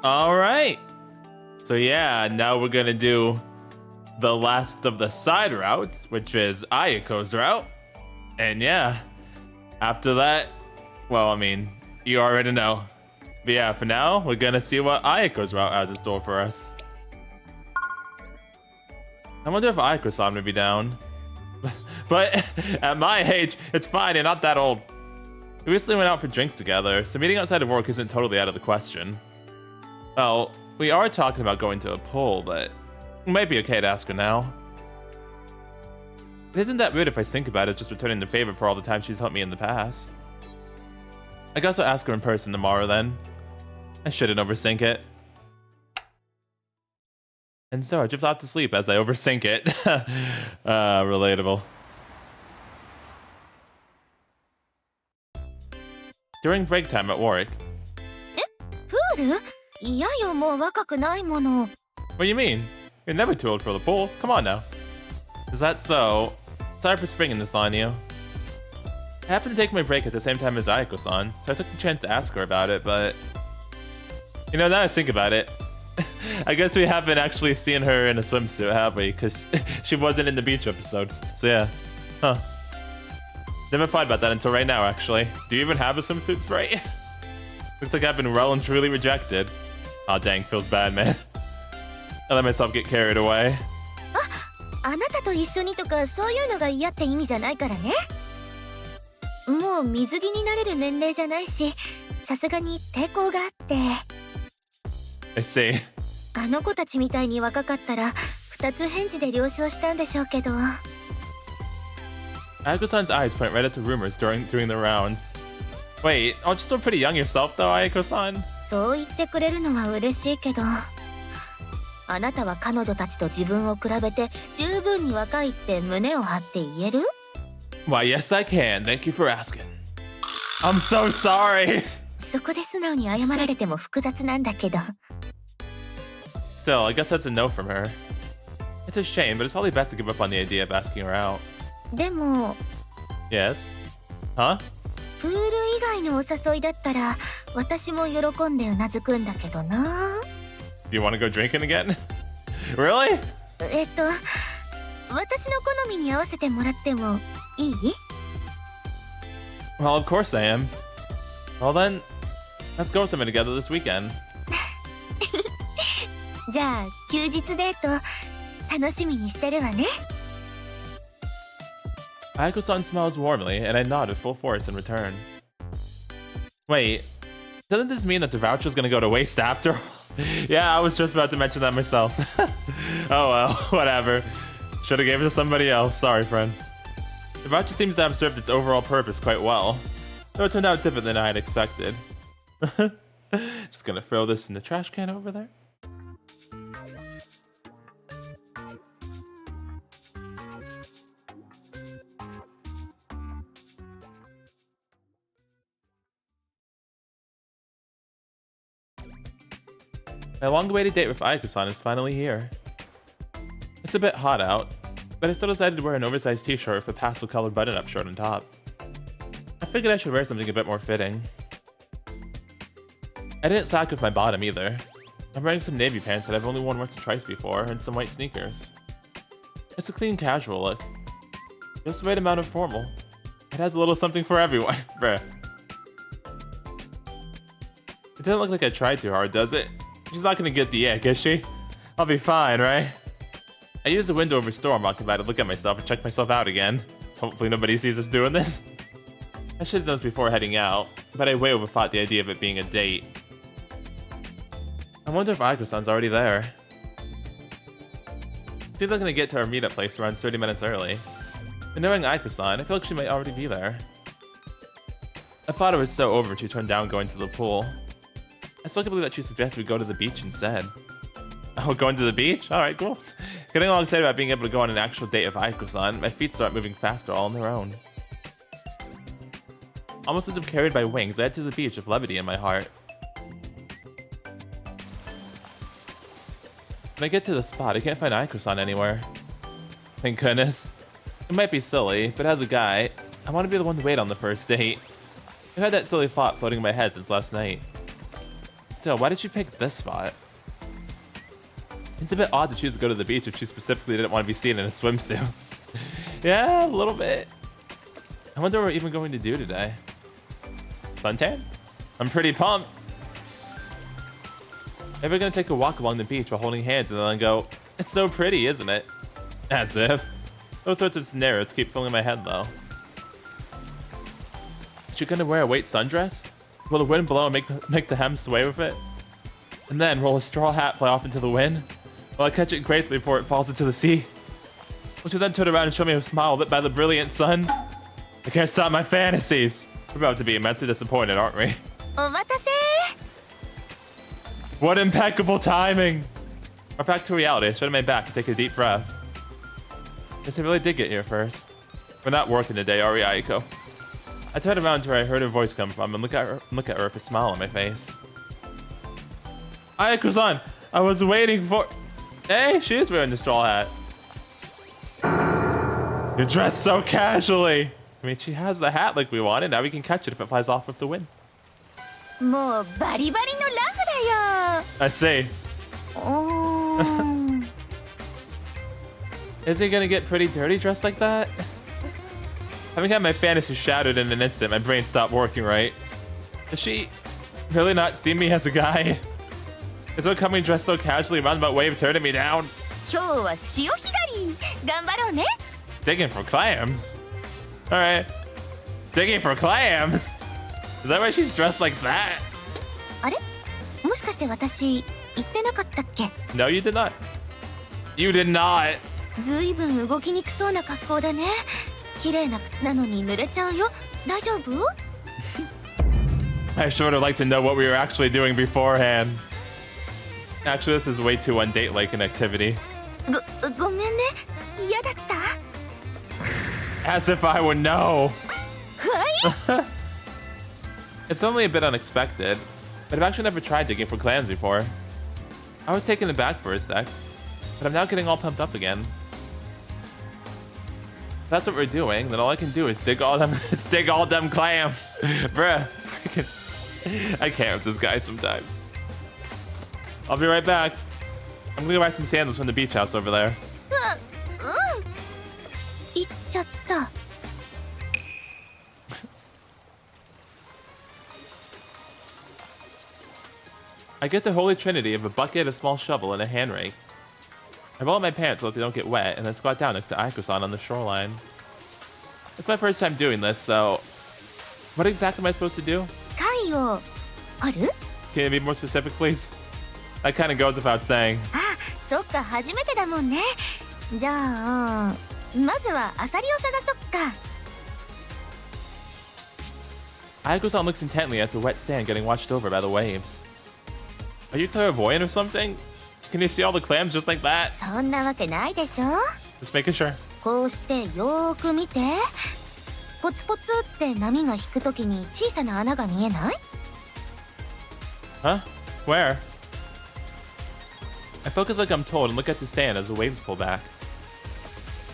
All right. So yeah, now we're gonna do the last of the side routes, which is Ayako's route. And yeah, after that, well, I mean, you already know. But yeah, for now, we're gonna see what Ayako's route has in store for us. I wonder if Ayako-san would be down. But at my age, it's fine, you're not that old. We recently went out for drinks together, so meeting outside of work isn't totally out of the question. Well, we are talking about going to a pool, but it might be okay to ask her now. It isn't that rude if I think about it, just returning the favor for all the time she's helped me in the past. I guess I'll ask her in person tomorrow then. I shouldn't overthink it. And so I drift off to sleep as I overthink it. Relatable. During break time at work. Pool? いやよ、もう若くないもの。 What do you mean? You're never too old for the pool. Come on now. Is that so? Sorry for springing this on you. I happened to take my break at the same time as Ayako-san, so I took the chance to ask her about it, but... You know, now I think about it, I guess we haven't actually seen her in a swimsuit, have we? Because she wasn't in the beach episode. So yeah. Huh. Never thought about that until right now, actually. Do you even have a swimsuit spray? Looks like I've been well and truly rejected. Aw, dang, feels bad, man. I let myself get carried away. あなたと一緒にとかそういうのが嫌って意味じゃないからね。もう水着になれる年齢じゃないし、さすがに抵抗があって。I see. あの子たちみたいに若かったら二つ返事で了承したんでしょうけど。Ayako-san's eyes point right at the rumors during the rounds. Wait, aren't you still pretty young yourself though, Ayako-san? そう言ってくれるのは嬉しいけど、あなたは彼女たちと自分を比べて十分に若いって胸を張って言える？ Why, yes I can. Thank you for asking. I'm so sorry. そこで素直に謝られても複雑なんだけど。Still, I guess that's a no from her. It's a shame, but it's probably best to give up on the idea of asking her out. でも。Yes? Huh? プール以外のお誘いだったら私も喜んでうなずくんだけどな。Do you want to go drinking again? Really? 私の好みに合わせてもらってもいい？ Well, of course I am. Well then, let's go somewhere together this weekend. じゃあ休日デート楽しみにしてるわね。Ayako-san smiles warmly, and I nodded full force in return. Wait, doesn't this mean that the voucher's gonna go to waste after all? Yeah, I was just about to mention that myself. Oh well, whatever. Should've gave it to somebody else. Sorry, friend. The voucher seems to have served its overall purpose quite well, though it turned out different than I had expected. Just gonna throw this in the trash can over there. My long-awaited date with Ayako-san is finally here. It's a bit hot out, but I still decided to wear an oversized t-shirt with a pastel-colored button-up shirt on top. I figured I should wear something a bit more fitting. I didn't slack with my bottom either. I'm wearing some navy pants that I've only worn once or twice before, and some white sneakers. It's a clean, casual look. Just the right amount of formal. It has a little something for everyone. Bruh. It doesn't look like I tried too hard, does it? She's not gonna get the ick, is she? I'll be fine, right? I used the window over storm walking by to look at myself and check myself out again. Hopefully nobody sees us doing this. I should have done this before heading out, but I way overthought the idea of it being a date. I wonder if Ayako-san's already there. Seems like I'm gonna get to our meetup place around 30 minutes early. And knowing Ayako-san, I feel like she might already be there. I thought it was so over when she turned down going to the pool. I still can't believe that she suggested we go to the beach instead. Oh, going to the beach? Alright, cool. Getting all excited about being able to go on an actual date with Ayako-san, my feet start moving faster all on their own. Almost as if carried by wings, I head to the beach with levity in my heart. When I get to the spot, I can't find Ayako-san anywhere. Thank goodness. It might be silly, but as a guy, I want to be the one to wait on the first date. I've had that silly thought floating in my head since last night. Still, why did she pick this spot? It's a bit odd to choose to go to the beach if she specifically didn't want to be seen in a swimsuit. Yeah, a little bit. I wonder what we're even going to do today. Suntan? I'm pretty pumped. Maybe we're gonna take a walk along the beach while holding hands and then go, it's so pretty, isn't it? As if. Those sorts of scenarios keep filling my head though. Is she gonna wear a weight sundress? Will the wind blow and make the hem sway with it? And then roll a straw hat fly off into the wind? Will I catch it gracefully before it falls into the sea? Will she then turn around and show me a smile lit by the brilliant sun? I can't stop my fantasies. We're about to be immensely disappointed, aren't we? What impeccable timing! We're back to reality. I shut my back and take a deep breath. Guess I really did get here first. We're not working today, are we, Ayako? I turned around to where I heard her voice come from and look at her with a smile on my face. Ayako-san, I was waiting for... Hey, she is wearing the straw hat. You're dressed so casually. I mean, she has the hat like we wanted. Now we can catch it if it flies off with the wind. I see. Oh. Is he gonna get pretty dirty dressed like that? Having had my fantasy shattered in an instant, my brain stopped working right. Does she really not see me as a guy? Is her coming dressed so casually roundabout way of turning me down? Digging for clams? Alright. Digging for clams? Is that why she's dressed like that? No, you did not. You did not. I sure would like to know what we were actually doing beforehand. Actually, this is way too undate-like an activity. As if I would know. It's only a bit unexpected, but I've actually never tried digging for clams before. I was taken aback for a sec, but I'm now getting all pumped up again. If that's what we're doing, then all I can do is dig all them clams. Bruh. I can't with this guy sometimes. I'll be right back. I'm gonna go buy some sandals from the beach house over there. I get the holy trinity of a bucket, a small shovel, and a hand rake. I roll up my pants so that they don't get wet, and then squat down next to Ayako-san on the shoreline. It's my first time doing this, so... What exactly am I supposed to do? Can you be more specific, please? That kind of goes without saying. Ayako-san looks intently at the wet sand getting washed over by the waves. Are you clairvoyant or something? Can you see all the clams just like that? Just making sure. Huh? Where? I focus like I'm told and look at the sand as the waves pull back.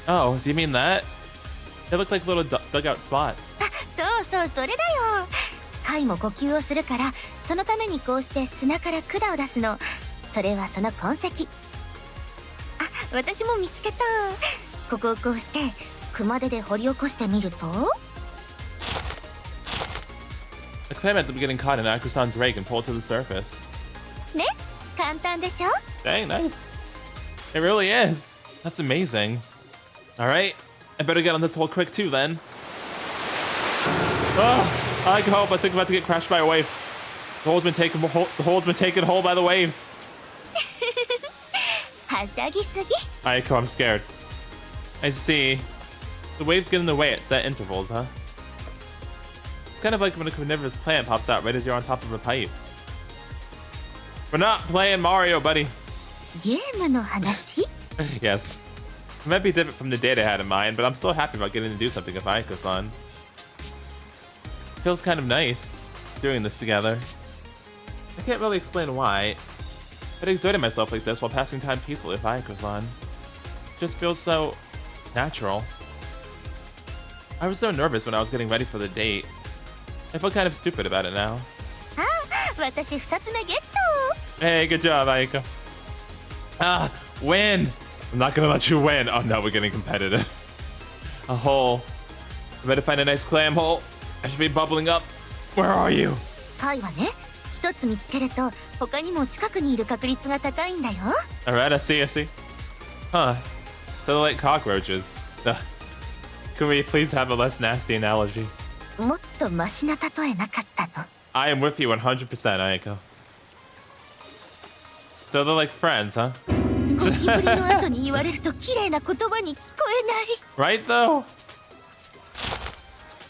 Oh, do you mean that? They look like little dugout spots. A clam ends up getting caught in Ayako-san's rake and pulled to the surface. Dang, nice. It really is. That's amazing. Alright, I better get on this hole quick too then. Oh, I can hope I think I'm about to get crashed by a wave. The hole's been taken whole by the waves. Ayako, I'm scared. I see. The waves get in the way at set intervals, huh? It's kind of like when a carnivorous plant pops out right as you're on top of a pipe. We're not playing Mario, buddy. Yes. It might be different from the date I had in mind, but I'm still happy about getting to do something with Ayako-san. Feels kind of nice doing this together. I can't really explain why, but exerting myself like this while passing time peacefully with Ayako-san just feels so natural. I was so nervous when I was getting ready for the date. I feel kind of stupid about it now. Hey, good job, Ayako. Ah, win! I'm not gonna let you win. Oh no, we're getting competitive. A hole. I better find a nice clam hole. I should be bubbling up. Where are you? 貝はね、一つ見つけると他にも近くにいる確率が高いんだよ。Alright, I see, I see. Huh. So they're like cockroaches. Can we please have a less nasty analogy? もっとマシな例えなかったの。I am with you 100%, Ayako. So they're like friends, huh? ゴキブリの後に言われると綺麗な言葉に聞こえない。 Right, though?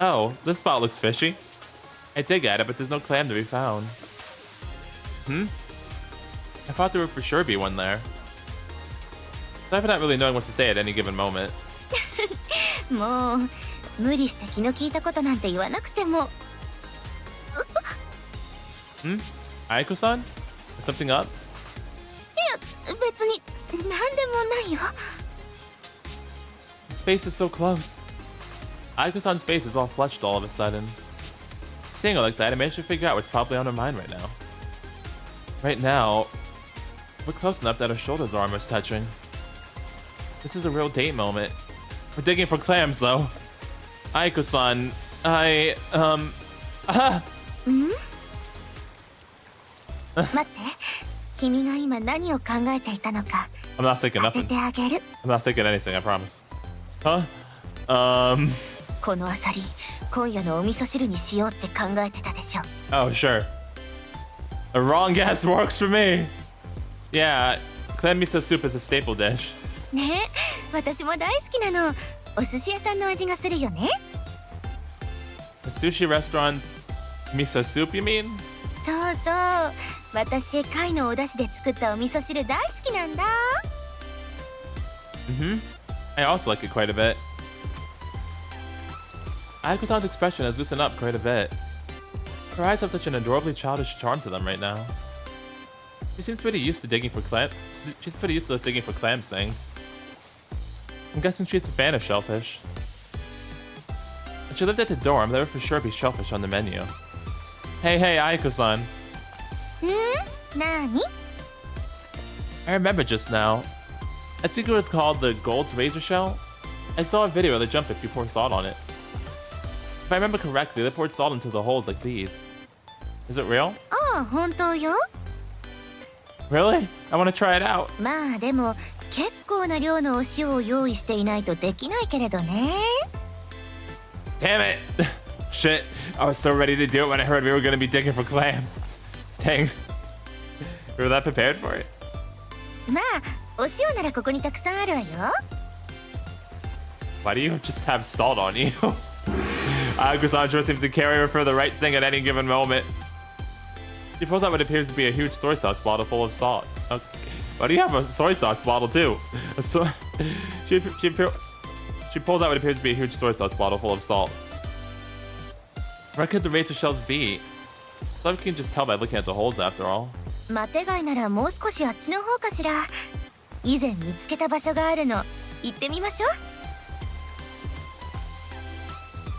Oh, this spot looks fishy. I dig at it, but there's no clam to be found. I thought there would for sure be one there. I'm not really knowing what to say at any given moment. もう無理して気の利いたことなんて言わなくても。Ayako-san? Is something up? いや別に何でもないよ。 His face is so close. Ayako-san's face is all flushed all of a sudden. Saying it like that, I managed to figure out what's probably on her mind right now. Right now, we're close enough that our shoulders are almost touching. This is a real date moment. We're digging for clams, though. Ayako-san,ん？待って、君が今何を考えていたのか I'm not thinking 当て nothing. てあげる。 I'm not thinking anything, I promise. Huh? このアサリ、今夜のお味噌汁にしようって考えてたでしょ。 Oh, sure. A wrong guess works for me. Yeah, clam miso soup is a staple dish. ねえ、私も大好きなの。お寿司屋さんの味がするよね。 The sushi restaurant's miso soup, you mean? そうそう。私、貝のお出汁で作ったお味噌汁大好きなんだ。I also like it quite a bit. Ayako-san's expression has loosened up quite a bit. Her eyes have such an adorably childish charm to them right now. She seems pretty used to digging for clam. She's pretty used to us digging for clams thing. I'm guessing she's a fan of shellfish. If she lived at the dorm, there would for sure be shellfish on the menu. Hey, Ayako-san. なに？ I remember just now. I think it was called the Gold's Razor Shell. I saw a video of the jump if you pour salt on it. If I remember correctly, they poured salt into the holes like these. Is it real? ああ、本当よ。 Really? I want to try it out. まあでも結構な量のお塩を用意していないとできないけれどね。 Damn it! Shit, I was so ready to do it when I heard we were going to be digging for clams. Dang. We were that prepared for it. まあお塩ならここにたくさんあるわよ。 Why do you just have salt on you? Ayako-san sure seems to carry her for the right thing at any given moment. She pulls out what appears to be a huge soy sauce bottle full of salt. Okay. Why do you have a soy sauce bottle too? She pulls out what appears to be a huge soy sauce bottle full of salt. Where could the razor shells be? Love can just tell by looking at the holes after all. マテ貝ならもう少しあっちの方かしら。以前見つけた場所があるの。行ってみましょう。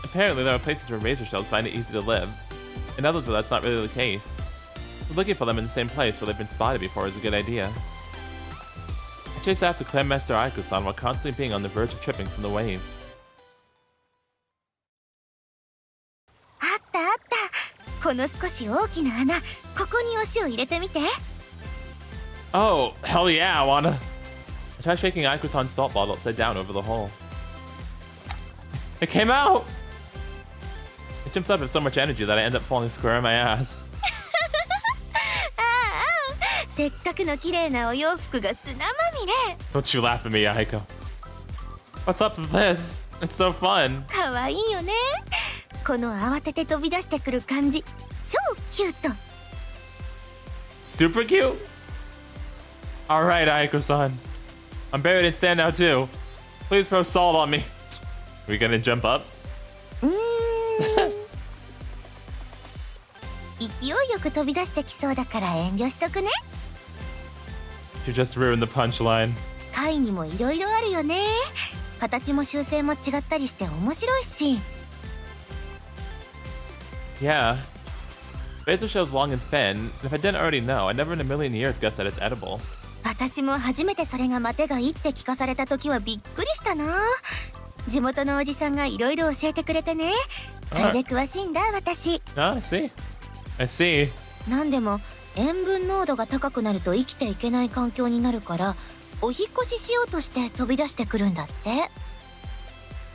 Apparently there are places where razor shells find it easy to live. In others where that's not really the case. But looking for them in the same place where they've been spotted before is a good idea. I chase after Clam Master Ayako-san while constantly being on the verge of tripping from the waves. あったあった。この少し大きな穴、ここにお塩入れてみて。 Oh, hell yeah, I wanna. I try shaking Ayako-san's salt bottle upside down over the hole. It came out! It jumps up with so much energy that I end up falling square on my ass. ああ、せっかくの綺麗なお洋服が砂まみれ。 Don't you laugh at me, Ayako. What's up with this? It's so fun. かわいいよね。この慌てて飛び出してくる感じ、超キュート。 Super cute? Alright, Ayako-san. I'm buried in sand now too. Please throw salt on me. Are we gonna jump up? 勢いよく飛び出してきそうだから遠慮しとくね。 You just ruined the punchline. 貝にもいろいろあるよね。形も習性も違ったりして面白いし。 Yeah. Basil shell's long and thin, and if I didn't already know, I never in a million years guessed that it's edible. 私も初めてそれがマテがいいって聞かされた時はびっくりしたな。地元のおじさんがいろいろ教えてくれてね。それで詳しいんだ私。Ah, I see. なんでも塩分濃度が高くなると生きていけない環境になるからお引っ越ししようとして飛び出してくるんだって。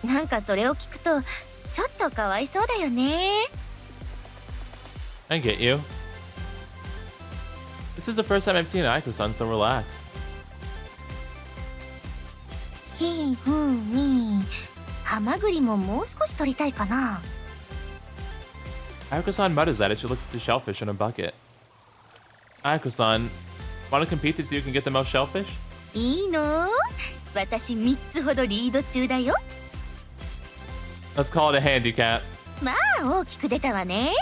なんかそれを聞くとちょっとかわいそうだよね。I get you. This is the first time I've seen Ayako-san so relaxed. ひふみ。ハマグリももう少し取りたいかな。Ayako-san mutters at it. She looks at the shellfish in a bucket. Ayako-san, want to compete to see who can get the most shellfish? いいの？私3つほどリード中だよ。Let's call it a handicap. まあ大きく出たわね。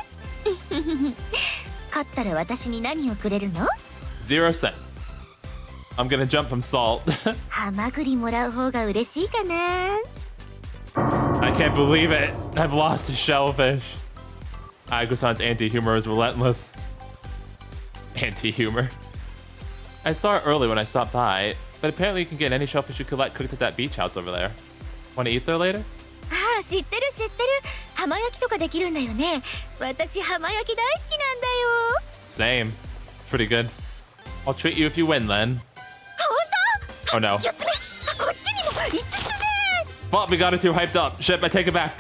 勝ったら私に何をくれるの？ 0 cents. I'm gonna jump from salt. ハマグリもらう方が嬉しいかな。I can't believe it. I've lost a shellfish. Ayako-san's anti-humor is relentless. Anti-humor. I saw it early when I stopped by, but apparently you can get any shellfish you collect cooked at that beach house over there. Want to eat there later? ああ、知ってる。浜焼きとかできるんだよね。私浜焼き大好きなんだよ。Same. It's pretty good. I'll treat you if you win then. 本当？ Oh no. 4つ目。こっちにも5つ目。Fuck, we got it too hyped up. Shit, I take it back.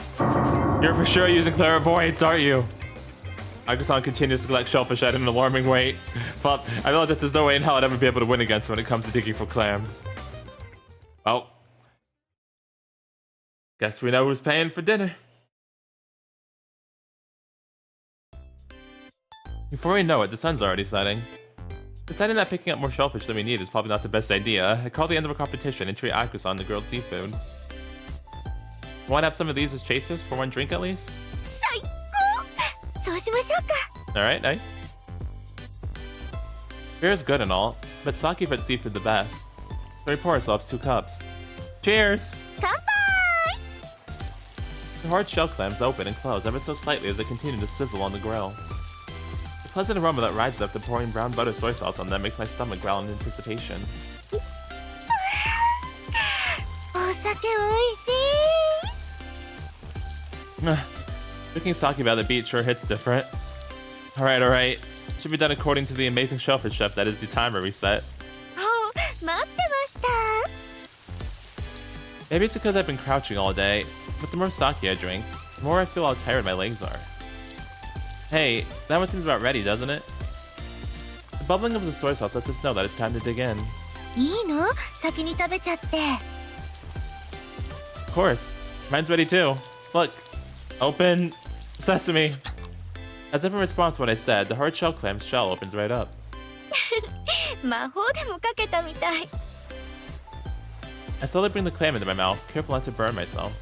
You're for sure using clairvoyance, aren't you? Ayako-san continues to collect shellfish at an alarming rate. Fuck, I realize that there's no way in hell I'd ever be able to win against when it comes to digging for clams. Well, guess we know who's paying for dinner. Before we know it, the sun's already setting. Deciding that picking up more shellfish than we need is probably not the best idea, I call the end of a competition and treat Ayako-san to grilled seafood. Want to have some of these as chasers for one drink at least? 最高！そうしましょうか。 Alright, nice. Beer is good and all, but sake fits seafood the best. So we pour ourselves 2 cups. Cheers! 乾杯！ The hard shell clams open and close ever so slightly as they continue to sizzle on the grill. The pleasant aroma that rises after pouring brown butter soy sauce on them makes my stomach growl in anticipation. お酒おいしい。 Drinking sake by the beach sure hits different. Alright. Should be done according to the amazing shellfish chef that is the timer reset. お、待ってました。 Maybe it's because I've been crouching all day, but the more sake I drink, the more I feel how tired my legs are. Hey, that one seems about ready, doesn't it? The bubbling of the soy sauce lets us know that it's time to dig in. いいの？先に食べちゃって。 Of course. Mine's ready too. Look. Open sesame. As if in response to what I said, the hard shell clam's shell opens right up. 魔法でもかけたみたい。 I slowly bring the clam into my mouth, careful not to burn myself.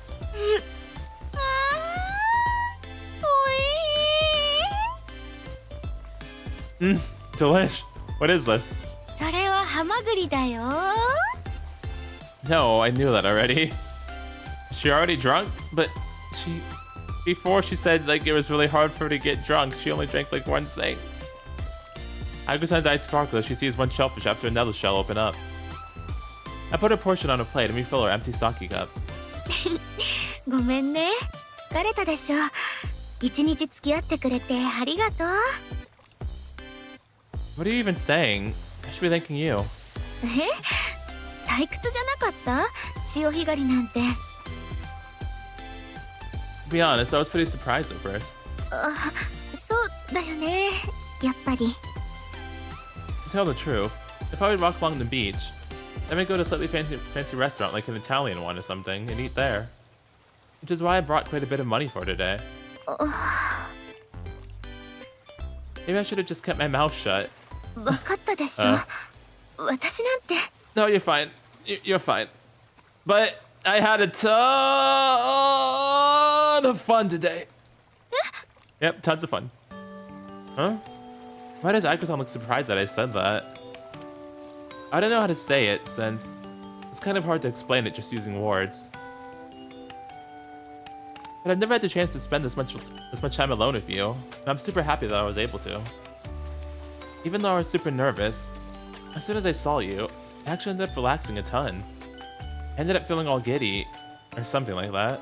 おい。Delish. What is this? それはハマグリだよ。 No, I knew that already. Is she already drunk? But before she said like it was really hard for her to get drunk, she only drank like 1 sink. Ayako-san's eyes sparkle as she sees one shellfish after another shell open up. I put her portion on a plate and refill her empty sake cup. ごめんね。疲れたでしょ。一日付き合ってくれてありがとう。 What are you even saying? I should be thanking you. え？退屈じゃなかった？潮干狩りなんて。 To be honest, I was pretty surprised at first. あ、そうだよね。やっぱり。 To tell the truth, if I would walk along the beach, I might go to a slightly fancy restaurant like an Italian one or something and eat there. Which is why I brought quite a bit of money for today. Maybe I should have just kept my mouth shut. わかったでしょ。私なんて。 No, you're fine. You're fine. But I had a ton of fun today. Yep, tons of fun. Huh? Why does Ayako-san look surprised that I said that? I don't know how to say it since it's kind of hard to explain it just using words. But I've never had the chance to spend this much time alone with you, and I'm super happy that I was able to. Even though I was super nervous, as soon as I saw you, I actually ended up relaxing a ton. I ended up feeling all giddy, or something like that.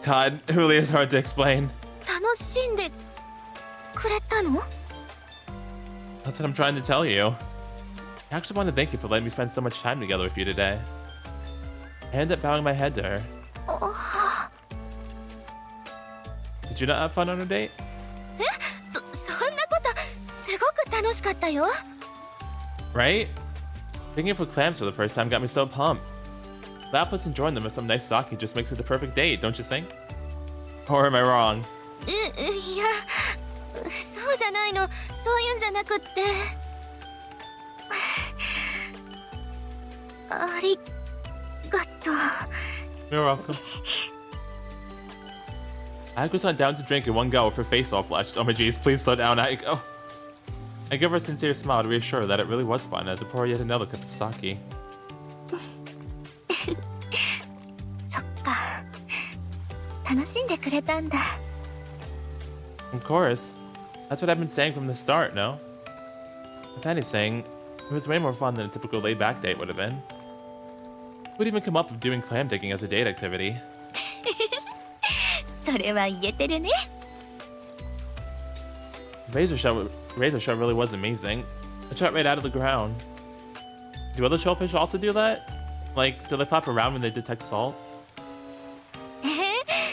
God, it really is hard to explain. 楽しんでくれたの? That's what I'm trying to tell you. I actually want to thank you for letting me spend so much time together with you today. I ended up bowing my head to her. Did you not have fun on a date? そんなことすごく楽しかったよ. Right? Thinking for clams for the first time got me so pumped. That plus enjoying them with some nice sake just makes it the perfect date, don't you think? Or am I wrong? いや、そうじゃないの。そういうんじゃなくって。ありがとう。 You're welcome. Ayako-san down to drink in one go with her face all flushed. Oh my jeez, please slow down, Ayako. I give her a sincere smile to reassure her that it really was fun as I pour yet another cup of sake. そっか。楽しんでくれたんだ。 Of course. That's what I've been saying from the start, no? If anything, it was way more fun than a typical laid-back date would have been. Who'd even come up with doing clam digging as a date activity? それは言えてるね。 Razor shot really was amazing. It shot right out of the ground. Do other shellfish also do that? Like, do they flap around when they detect salt?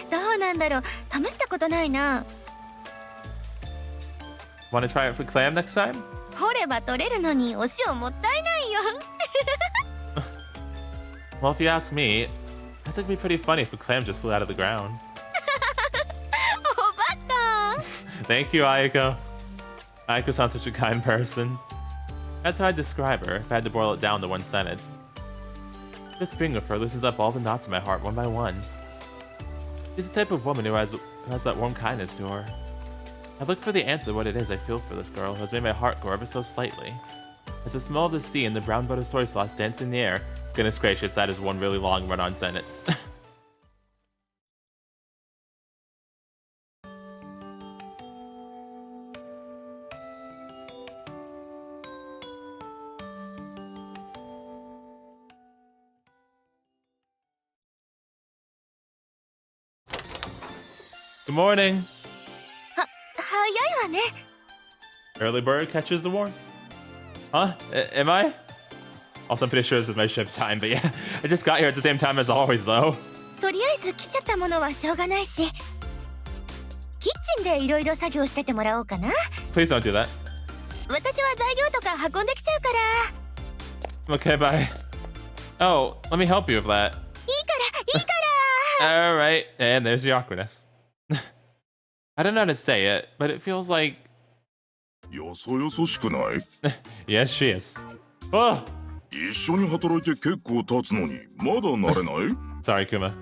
どうなんだろう。試したことないな。 Want to try it for clam next time? 掘れば取れるのにお塩もったいないよ。 Well, if you ask me, I think it'd be pretty funny if a clam just flew out of the ground. おバカ。 Thank you, Ayako. Ayako-san's such a kind person. That's how I'd describe her if I had to boil it down to one sentence. Just being with her loosens up all the knots in my heart one by one. She's the type of woman who has that warm kindness to her. I look for the answer to what it is I feel for this girl who has made my heart grow ever so slightly. As the smell of the sea and the brown butter soy sauce dance in the air, goodness gracious, that is one really long run-on sentence. Good morning. 早いわね。 Early bird catches the worm. Huh? Am I? Also, I'm pretty sure this is my shift time, but yeah, I just got here at the same time as always, though. とりあえず来ちゃったものはしょうがないし、キッチンでいろいろ作業しててもらおうかな。 Please don't do that. 私は材料とか運んできちゃうから。 Okay, bye. Oh, let me help you with that. いいから。 Alright, and there's the awkwardness. I don't know how to say it, but it feels like... よそよそしくない？ Yes, she is. Oh! 一緒に働いて結構経つのにまだ慣れない？ Sorry, Kuma.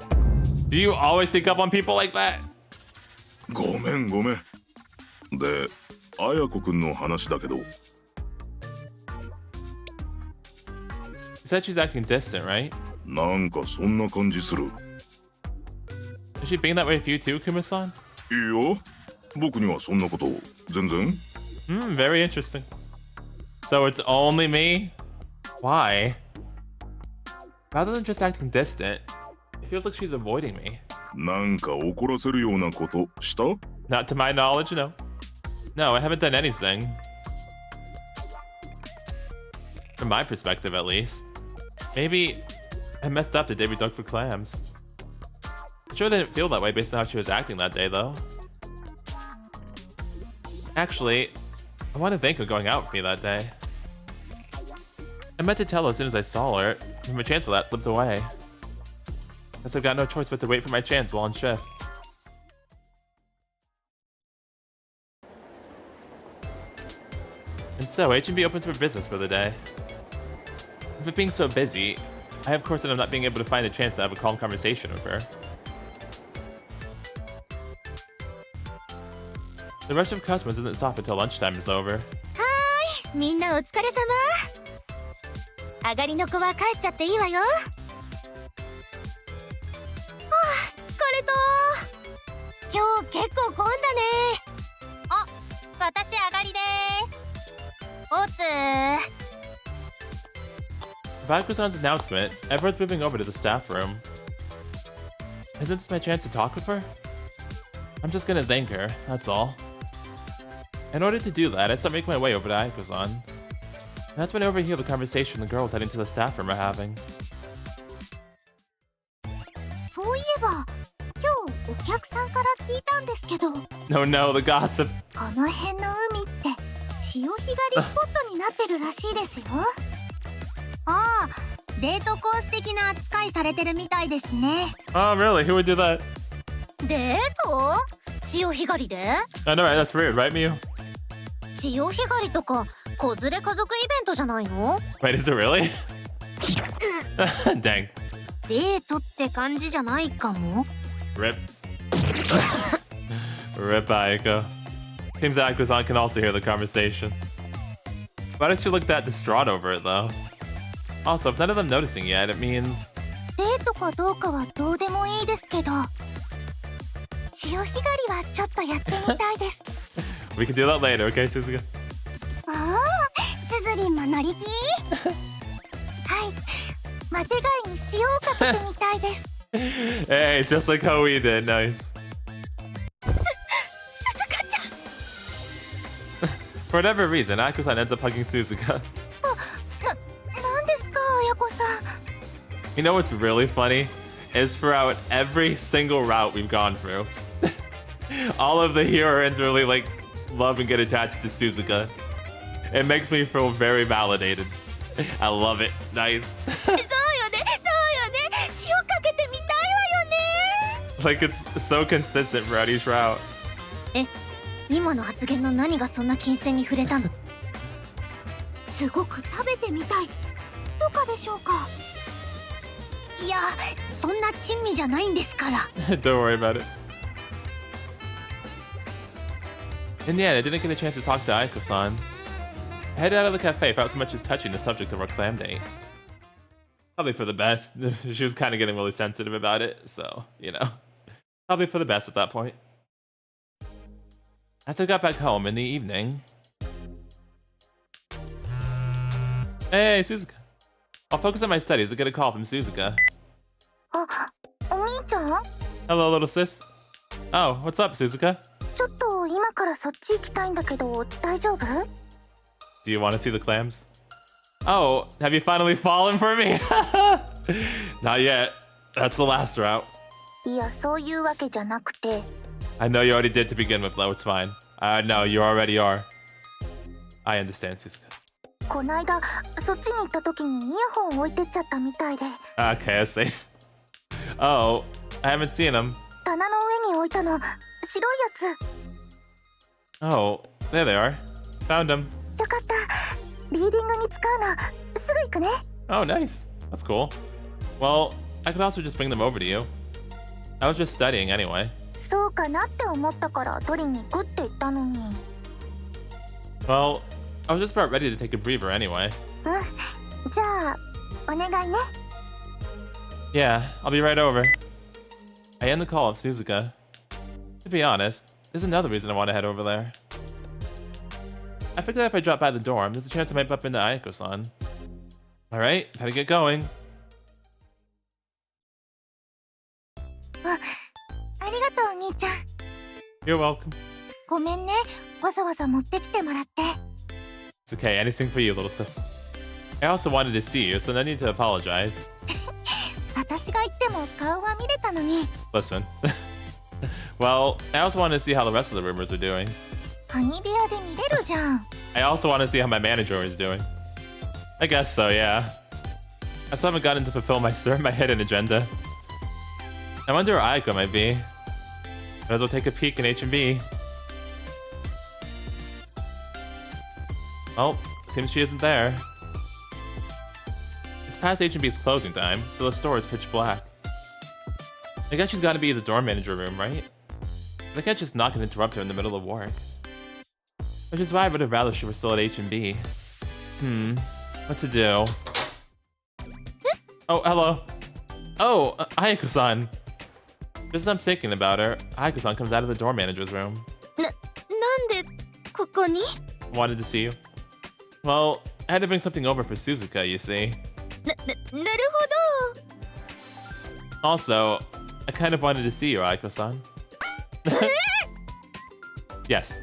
Do you always think up on people like that? ごめんごめん。で、綾子くんの話だけど。You said she's acting distant, right? なんかそんな感じする。Is she being that way with you too, Kuma-san? いいよ。僕にはそんなこと全然。Very interesting. So it's only me? Why? Rather than just acting distant, it feels like she's avoiding me. なんか怒らせるようなことした？ Not to my knowledge, no. No, I haven't done anything. From my perspective, at least. Maybe I messed up the day we dug for clams. It sure didn't feel that way based on how she was acting that day, though. Actually, I want to thank her going out with me that day. I meant to tell her as soon as I saw her, but my chance for that slipped away. Guess I've got no choice but to wait for my chance while on shift. And so, H&B opens for business for the day. With it being so busy, I of course ended up not being able to find a chance to have a calm conversation with her. The rush of customers doesn't stop until lunchtime is over. はーい、みんなお疲れ様。上がりの子は帰っちゃっていいわよ。はあ、疲れた。今日結構混んだね。あ、私上がりです。おつー。With Ayako-san's announcement, everyone's moving over to the staff room. Isn't this my chance to talk with her? I'm just gonna thank her, that's all. In order to do that, I start making my way over to Ayako-san. And that's when I overhear the conversation the girls heading to the staff room are having. そういえば、今日お客さんから聞いたんですけど、 No, no, the gossip. この辺の海って潮干狩りスポットになってるらしいですよ。ああ、デートコース的な扱いされてるみたいですね。Oh, really? Who would do that? デート？潮干狩りで？ I know, right? That's weird, right, Miu? 潮干狩りとか子連れ家族イベントじゃないの？ Wait, is it really? Dang. デートって感じじゃないかも。 Rip. Rip Ayako. Seems Ayako-san can also hear the conversation. Why does she look that distraught over it, though? Also, if none of them noticing yet, it means... デートかどうかはどうでもいいですけど、潮干狩りはちょっとやってみたいです。We can do that later, okay, Suzuka? ああ、すずりんも乗り気？はい、マテ貝に塩をかけてみたいです。Hey, just like how we did, nice. 鈴鹿ちゃん。 For whatever reason, Ayako-san ends up hugging Suzuka. なんですか、綾子さん。 You know what's really funny? Is throughout every single route we've gone through, all of the heroines really like love and get attached to Suzuka. It makes me feel very validated. I love it. Nice. そうよね、そうよね。塩かけてみたいわよね。 Like it's so consistent throughout each route. え、今の発言の何がそんな金銭に触れたの？すごく食べてみたいとかでしょうか？いや、そんな珍味じゃないんですから。 Don't worry about it. In the end, I didn't get a chance to talk to Ayako-san. I headed out of the cafe without so much as touching the subject of our clam date. Probably for the best. She was kind of getting really sensitive about it, so, you know. Probably for the best at that point. After I got back home in the evening... Hey, Suzuka. I'll focus on my studies to get a call from Suzuka. あ、お兄ちゃん？ Hello, little sis. Oh, what's up, Suzuka? ちょっと今からそっち行きたいんだけど、大丈夫？ Do you want to see the clams? Oh, have you finally fallen for me? Not yet. That's the last route. いや、そういうわけじゃなくて。 I know you already did to begin with, though. It's fine. No, you already are. I understand, Suzuka. こないだそっちに行った時にイヤホン置いてっちゃったみたいで。 Okay, I see. Oh, I haven't seen them. 棚の上に置いたの、白いやつ。 Oh, there they are. Found them. よかった。リーディングに使うの。すぐ行くね。 Oh, nice. That's cool. Well, I could also just bring them over to you. I was just studying anyway. そうかなって思ったから取りに行くって言ったのに。 Well, I was just about ready to take a breather anyway. うん。じゃあ、お願いね。 Yeah, I'll be right over. I end the call of Suzuka. To be honest, there's another reason I want to head over there. I figured if I drop by the dorm, there's a chance I might bump into Ayako-san. Alright, better get going. ありがとう、お兄ちゃん。 You're welcome. ごめんね。わざわざ持ってきてもらって。 It's okay, anything for you, little sis. I also wanted to see you, so no need to apologize. 私が言っても顔は見れたのに。 Listen. Well, I also wanted to see how the rest of the rumors are doing. カニ部屋で見れるじゃん。 I also want to see how my manager is doing. I guess so, yeah. I still haven't gotten to fulfill my hidden agenda. I wonder where Ayako might be. Might as well take a peek in H&B. Well, seems she isn't there. It's past H&B's closing time, so the store is pitch black. I guess she's got to be in the dorm manager room, right? But I can't just knock and interrupt her in the middle of work. Which is why I would have rather she were still at H&B. What to do? Oh, hello. Oh, Ayako-san. Just as I'm thinking about her, Ayako-san comes out of the door manager's room. なんでここに Wanted to see you. Well, I had to bring something over for Suzuka, you see. なるほど Also, I kind of wanted to see you, Ayako-san. Yes.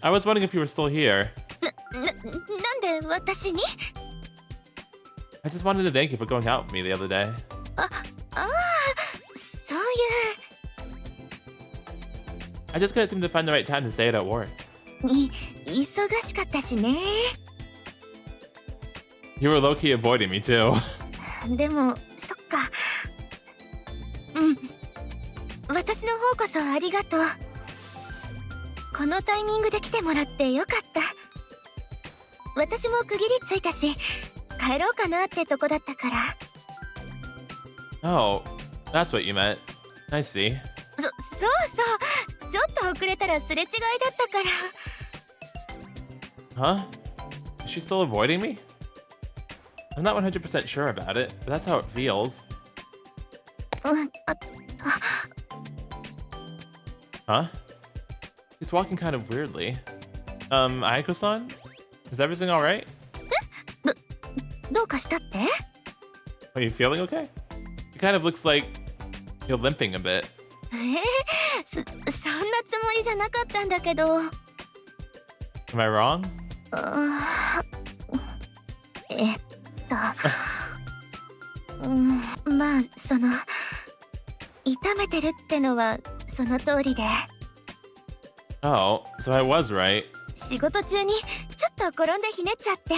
I was wondering if you were still here. なんで私に I just wanted to thank you for going out with me the other day. ああそういう I just couldn't seem to find the right time to say it at work. 忙しかったしね You were low-key avoiding me, too. でもそっかうん私の方こそありがとうこのタイミングで来てもらってよかった私も区切りついたし帰ろうかなってとこだったから Oh, that's what you meant. I see. そうちょっと遅れたらすれ違いだったから Huh? Is she still avoiding me? I'm not 100% sure about it, but that's how it feels. うんあ Huh? He's walking kind of weirdly. Ayako-san? Is everything alright? どうかしたって Are you feeling okay? It kind of looks like you're limping a bit. そんなつもりじゃなかったんだけど Am I wrong? まあ痛めてるってのはその通りで Oh, so I was right. 仕事中にちょっと転んでひねっちゃって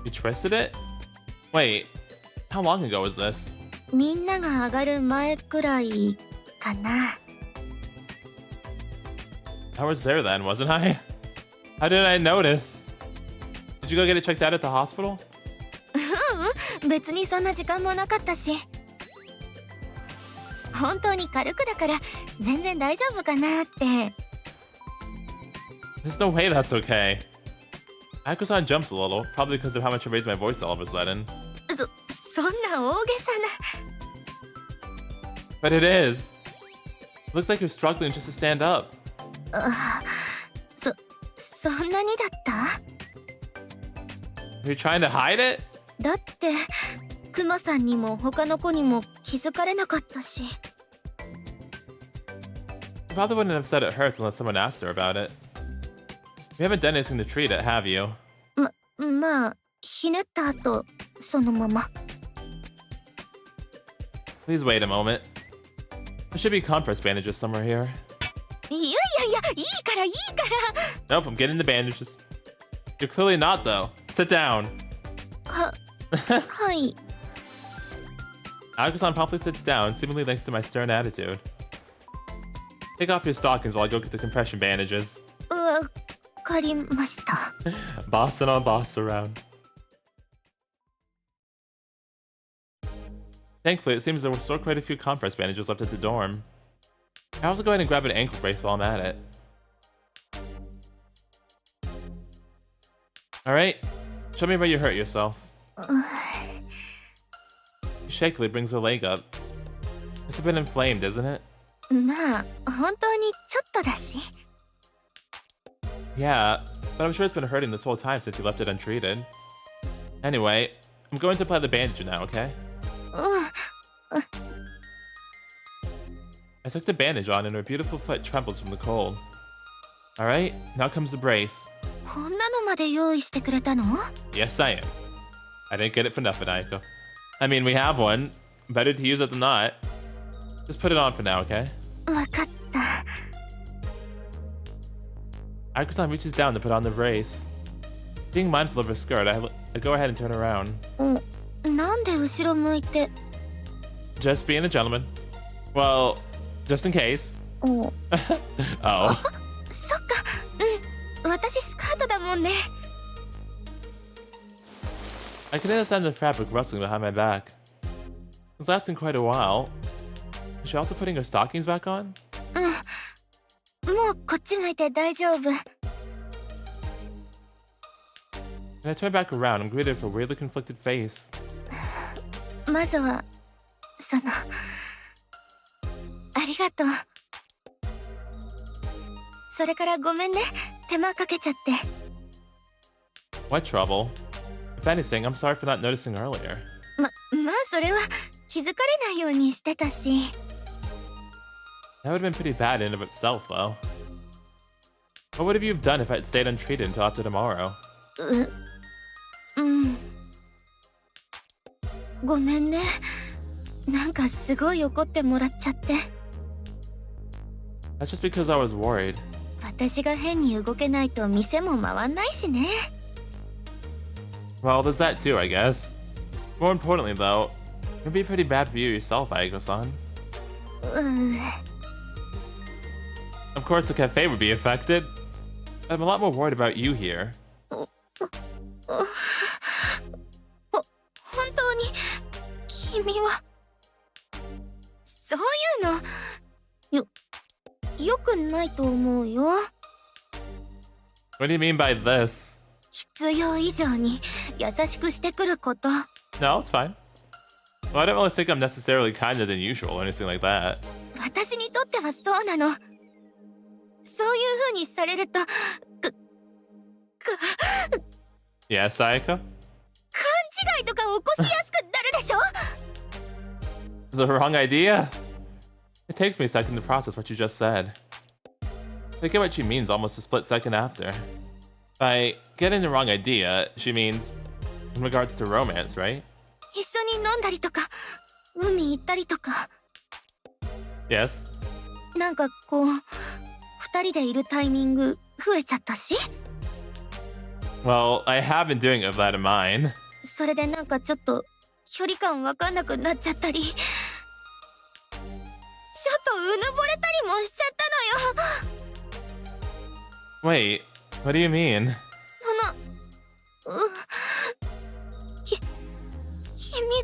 You twisted it? Wait, how long ago was this? みんなが上がる前くらいかな I was there then, wasn't I? How did I notice? Did you go get it checked out at the hospital? 別にそんな時間もなかったし本当に軽くだから全然大丈夫かなって There's no way that's okay. Ayako-san jumps a little, probably because of how much I raised my voice all of a sudden. そんな大げさ But it is. Looks like you're struggling just to stand up. なそんなにだった Are you trying to hide it? だってクマさんにも他の子にも気づかれなかったし You probably wouldn't have said it hurts unless someone asked her about it. You haven't done anything to treat it, have you? まあひねった後そのまま Please wait a moment. There should be compress bandages somewhere here. いいいから Nope, I'm getting the bandages. You're clearly not, though. Sit down. はい Ayako-san promptly sits down, seemingly thanks to my stern attitude. Take off your stockings while I go get the compression bandages. わかりました Bossing on boss around. Thankfully, it seems there were still quite a few compress bandages left at the dorm. I'll also go ahead and grab an ankle brace while I'm at it. Alright, show me where you hurt yourself. She shakily brings her leg up. It's a bit inflamed, isn't it? まあ本当にちょっとだし Yeah, but I'm sure it's been hurting this whole time since you left it untreated. Anyway, I'm going to apply the bandage now, okay? I took the bandage on and her beautiful foot trembles from the cold. Alright, now comes the brace. こんなのまで用意してくれたの Yes, I am. I didn't get it for nothing, Ayako. I mean, we have one. Better to use it than not. Just put it on for now, okay? わかった Ayako-san reaches down to put on the brace. Being mindful of her skirt, I go ahead and turn around. なんで後ろ向いて Just being a gentleman. Well, just in case. お Oh. そっか私スカートだもんね I could understand the fabric rustling behind my back. It's lasting quite a while. Is she also putting her stockings back on? もうこっち向いて大丈夫 When I turn back around, I'm greeted with a weirdly conflicted face. まずはそのりがとう。それからごめんね、手間かけちゃって。What trouble? If anything, I'm sorry for not noticing earlier. まあそれは気づかれないようにしてたし。That would have been pretty bad in and of itself, though. What would have you done if I'd stayed untreated until after tomorrow? ごめんね。なんかすごい怒ってもらっちゃって。That's just because I was worried. 私が変に動けないと店も回んないしね。Well, there's that too, I guess. More importantly, though, it'd be pretty bad for you yourself, Ayako-san. Of course, the cafe would be affected. I'm a lot more worried about you here. 本当に君はそういうのよくないと思うよ。 What do you mean by this? 必要以上に優しくしてくること。 No, it's fine. Well, I don't really think I'm necessarily kinder than usual or anything like that. 私にとってはそうなの。そういう風にされるとYes, Ayako? 勘違いとか起こしやすくなるでしょ。 The wrong idea? It takes me a second to process what you just said. I get what she means almost a split second after. By getting the wrong idea, she means in regards to romance, right? 一緒に飲んだりとか海行ったりとか。 Yes. なんかこう二人でいるタイミング増えちゃったし。 Well, I have been doing it with that in mind. それでなんかちょっと距離感わかんなくなっちゃったり、ちょっとうぬぼれたりもしちゃったのよ。 Wait, what do you mean? 君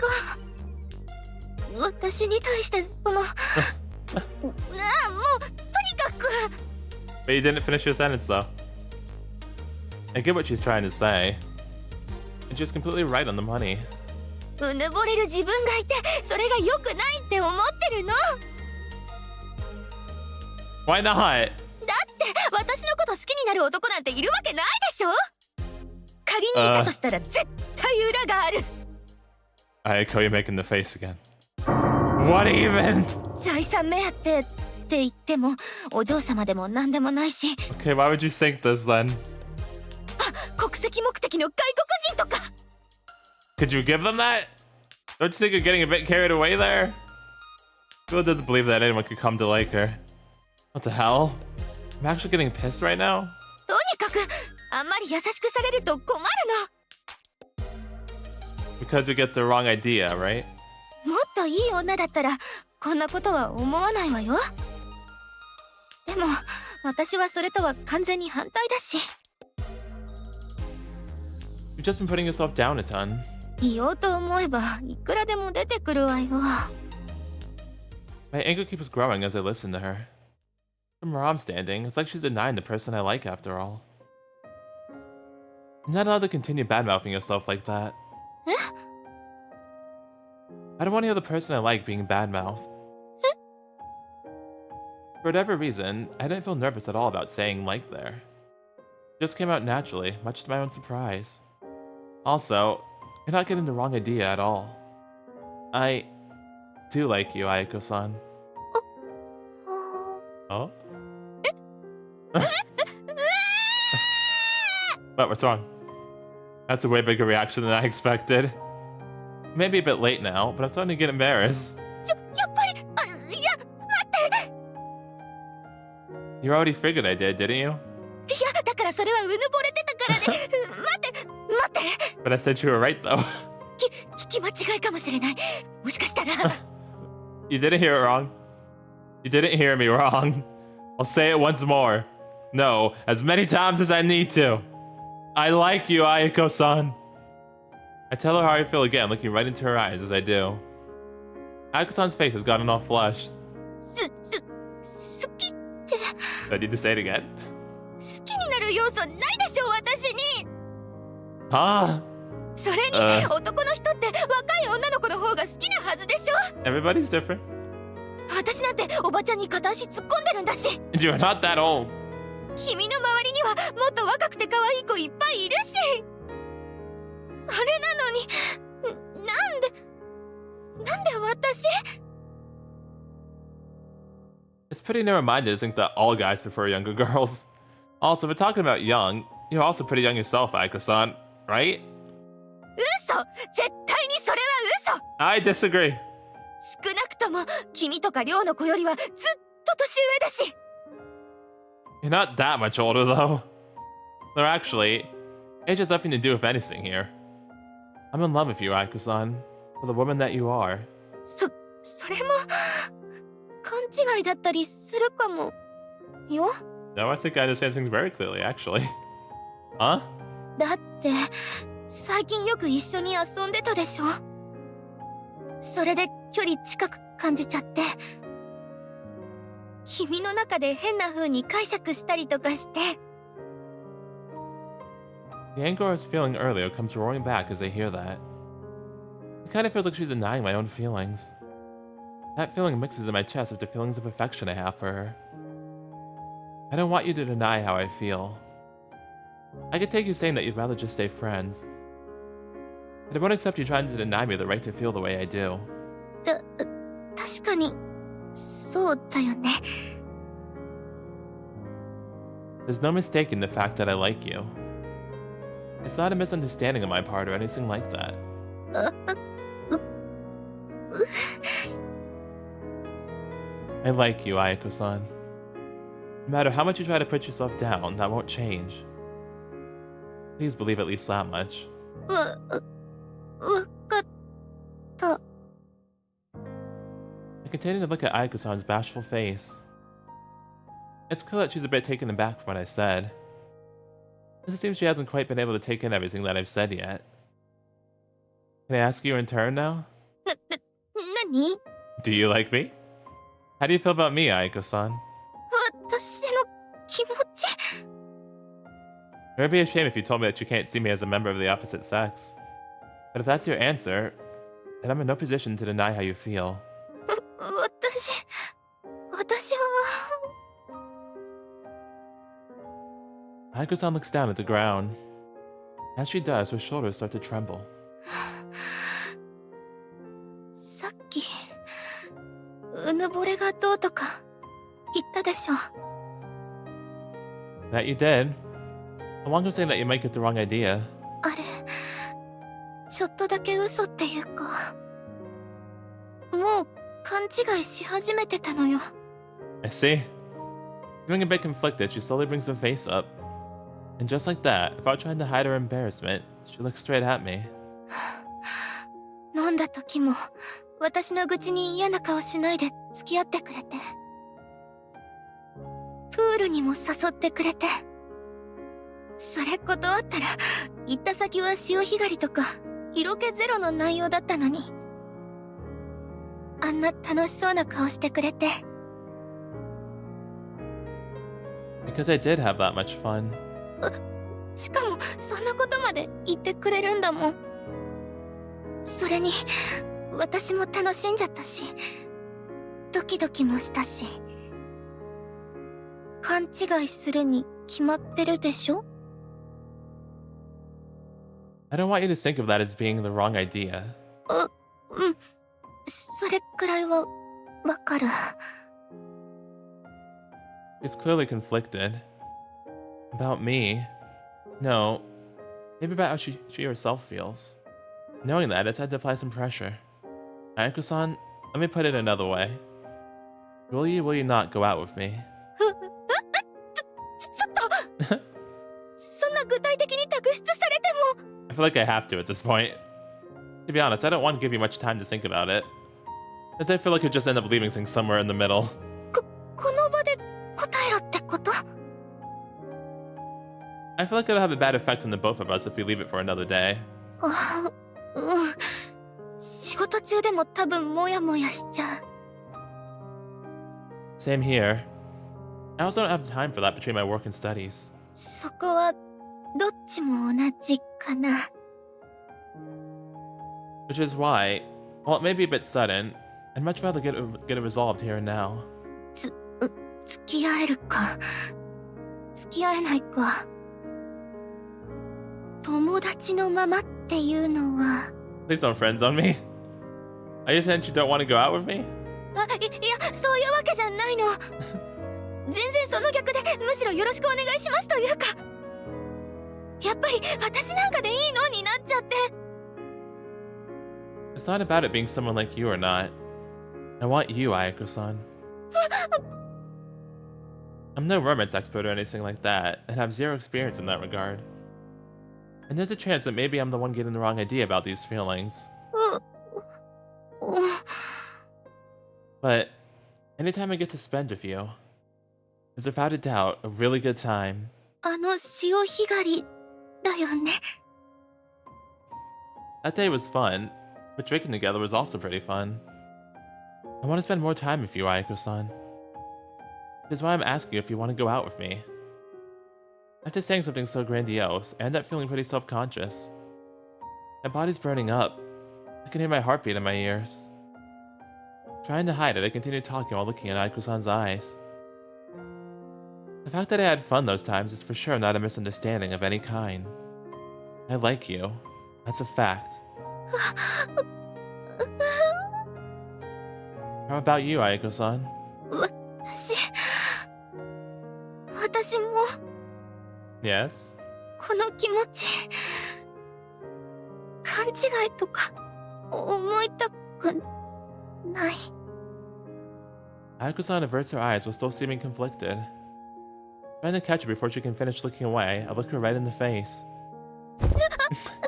が私に対してもうとにかく。 But you didn't finish your sentence, though. I get what she's trying to say. And she's completely right on the money. うぬぼれる自分がいて、それが良くないって思ってるの。 Why not? だって私のこと好きになる男なんているわけないでしょ。仮にいたとしたら絶対裏がある。Ayako, you're making the face again. What even? 財産目当てって言ってもお嬢様でも何でもないし。 Okay, why would you think this then? 国籍目的の外国人とか。 Could you give them that? Don't you think you're getting a bit carried away there? Who doesn't believe that anyone could come to like her? What the hell? I'm actually getting pissed right now? とにかくあんまり優しくされると困るの。 Because you get the wrong idea, right? もっといい女だったらこんなことは思わないわよ。でも私はそれとは完全に反対だし。 You've just been putting yourself down a ton. 言おうと思えばいくらでも出てくるわよ。 My anger keeps growing as I listen to her. From where I'm standing, it's like she's denying the person I like after all. I'm not allowed to continue bad-mouthing yourself like that. I don't want to hear the person I like being bad-mouthed. For whatever reason, I didn't feel nervous at all about saying like there. It just came out naturally, much to my own surprise. Also, you're not getting the wrong idea at all. I do like you, Ayako-san. Oh? What? What's wrong? That's a way bigger reaction than I expected. Maybe a bit late now, but I'm starting to get embarrassed. やっぱりいや待って。 You already figured I did, didn't you? いやだからそれはうぬぼれてたからね。待って。 But I said you were right, though. 聞き間違いかもしれない。もしかしたら。 You didn't hear it wrong. You didn't hear me wrong. I'll say it once more. No, as many times as I need to. I like you, Ayako-san. I tell her how I feel again, looking right into her eyes as I do. Ayako-san's face has gotten all flushed. 好きって。 Do I need to say it again? 好きになる要素ないでしょ私に。 Huh? それに、男の人って若い女の子の方が好きなはずでしょ。 Everybody's different. 私なんてっておばちゃんに片足突っ込んでるんだし。 You're not that old. 君の周りにはもっと若くて可愛い子いっぱいいるし。それなのに、なんで私？ It's pretty narrow-minded to think that all guys prefer younger girls. Also, if we're talking about young, you're also pretty young yourself, Ayako-san, right? 嘘！絶対にそれは嘘！ I disagree. 少なくとも君とか寮の子よりはずっと年上だし。 You're not that much older, though. Though actually, age has nothing to do with anything here. I'm in love with you, Ayako-san, for the woman that you are. それも勘違いだったりするかもよ。 No, I think I understand things very clearly, actually. Huh? だって最近よく一緒に遊んでたでしょ。それで距離近く感じちゃって、君の中で変な風に解釈したりとかして。 The anger I was feeling earlier comes roaring back as I hear that. It kind of feels like she's denying my own feelings. That feeling mixes in my chest with the feelings of affection I have for her. I don't want you to deny how I feel. I could take you saying that you'd rather just stay friends. But I won't accept you trying to deny me the right to feel the way I do. 確かにそうだよね。 There's no mistaking the fact that I like you. It's not a misunderstanding on my part or anything like that. I like you, Ayako-san. No matter how much you try to put yourself down, that won't change. Please believe at least that much. わかった。 I continue to look at Ayako-san's bashful face. It's clear that she's a bit taken aback from what I said. It seems she hasn't quite been able to take in everything that I've said yet. Can I ask you in turn now? 何？ Do you like me? How do you feel about me, Ayako-san? 私の気持ち。 It would be a shame if you told me that you can't see me as a member of the opposite sex. But if that's your answer, then I'm in no position to deny how you feel. 私は。 Ayako-san looks down at the ground. As she does, her shoulders start to tremble. さっきうぬぼれがどうとか言ったでしょ。 That you did. I want to say that you might get the wrong idea. あれちょっとだけ嘘っていうか、もう勘違いし始めてたのよ。 I see. Feeling a bit conflicted, she slowly brings her face up. And just like that, without trying to hide her embarrassment, she looks straight at me. 飲んだ時も私の愚痴に嫌な顔しないで付き合ってくれて、プールにも誘ってくれて、それ断ったら行った先は潮干狩りとか色気ゼロの内容だったのに、あんな楽しそうな顔してくれて。 Because I did have that much fun. しかもそんなことまで言ってくれるんだもん。それに私も楽しんじゃったし、ドキドキもしたし。勘違いするに決まってるでしょ。 I don't want you to think of that as being the wrong idea. うん、それくらいはわかる。 She's clearly conflicted. About me? No. Maybe about how she herself feels. Knowing that, it's had to apply some pressure. Ayako-san, let me put it another way. Will you not go out with me? ちょっとそんな具体的に託出されても。 I feel like I have to at this point. To be honest, I don't want to give you much time to think about it. As I feel like you'll just end up leaving things somewhere in the middle. この場で答えろってこと？ I feel like it'll have a bad effect on the both of us if we leave it for another day. うん。仕事中でも多分モヤモヤしちゃう。 Same here. I also don't have time for that between my work and studies. そこはどっちも同じかな。 Which is why, while it may be a bit sudden, I'd much rather get it resolved here and now. 付き合えるか付き合えないか友達のままっていうのは Please don't friend zone me. Are you saying you don't want to go out with me? いやそういうわけじゃないの全然その逆でむしろよろしくお願いしますというかやっぱり私なんかでいいのになっちゃって It's not about it being someone like you or not. I want you, Ayako-san. I'm no romance expert or anything like that, and have zero experience in that regard. And there's a chance that maybe I'm the one getting the wrong idea about these feelings. But anytime I get to spend with you is without a doubt a really good time. あの潮干狩りだよね That day was fun, but drinking together was also pretty fun. I want to spend more time with you, Ayako-san. Which is why I'm asking you if you want to go out with me. After saying something so grandiose, I end up feeling pretty self-conscious. My body's burning up. I can hear my heartbeat in my ears. Trying to hide it, I continue talking while looking at Ayako-san's eyes. The fact that I had fun those times is for sure not a misunderstanding of any kind. I like you. That's a fact. How about you, Ayako-san? 私も Yes? この気持ち勘違いとか思いたくない Ayako-san averts her eyes while still seeming conflicted. Trying to catch her before she can finish looking away, I look her right in the face.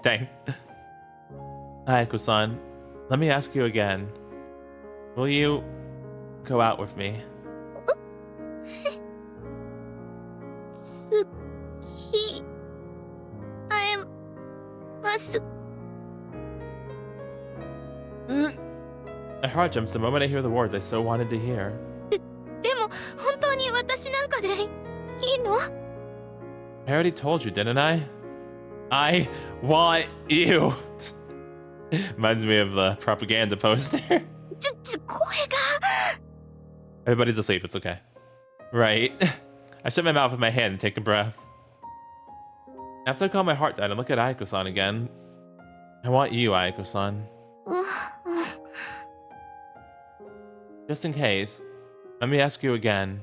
Dang. Ayako-san, let me ask you again. Will you go out with me? 好き会えます My heart jumps the moment I hear the words I so wanted to hear. でも本当に私なんかでいいの I already told you, didn't I? I want you. Reminds me of the propaganda poster. 声が Everybody's asleep, it's okay. Right. I shut my mouth with my hand and take a breath. After I calm my heart down and look at Ayako-san again, I want you, Ayako-san. Just in case, let me ask you again.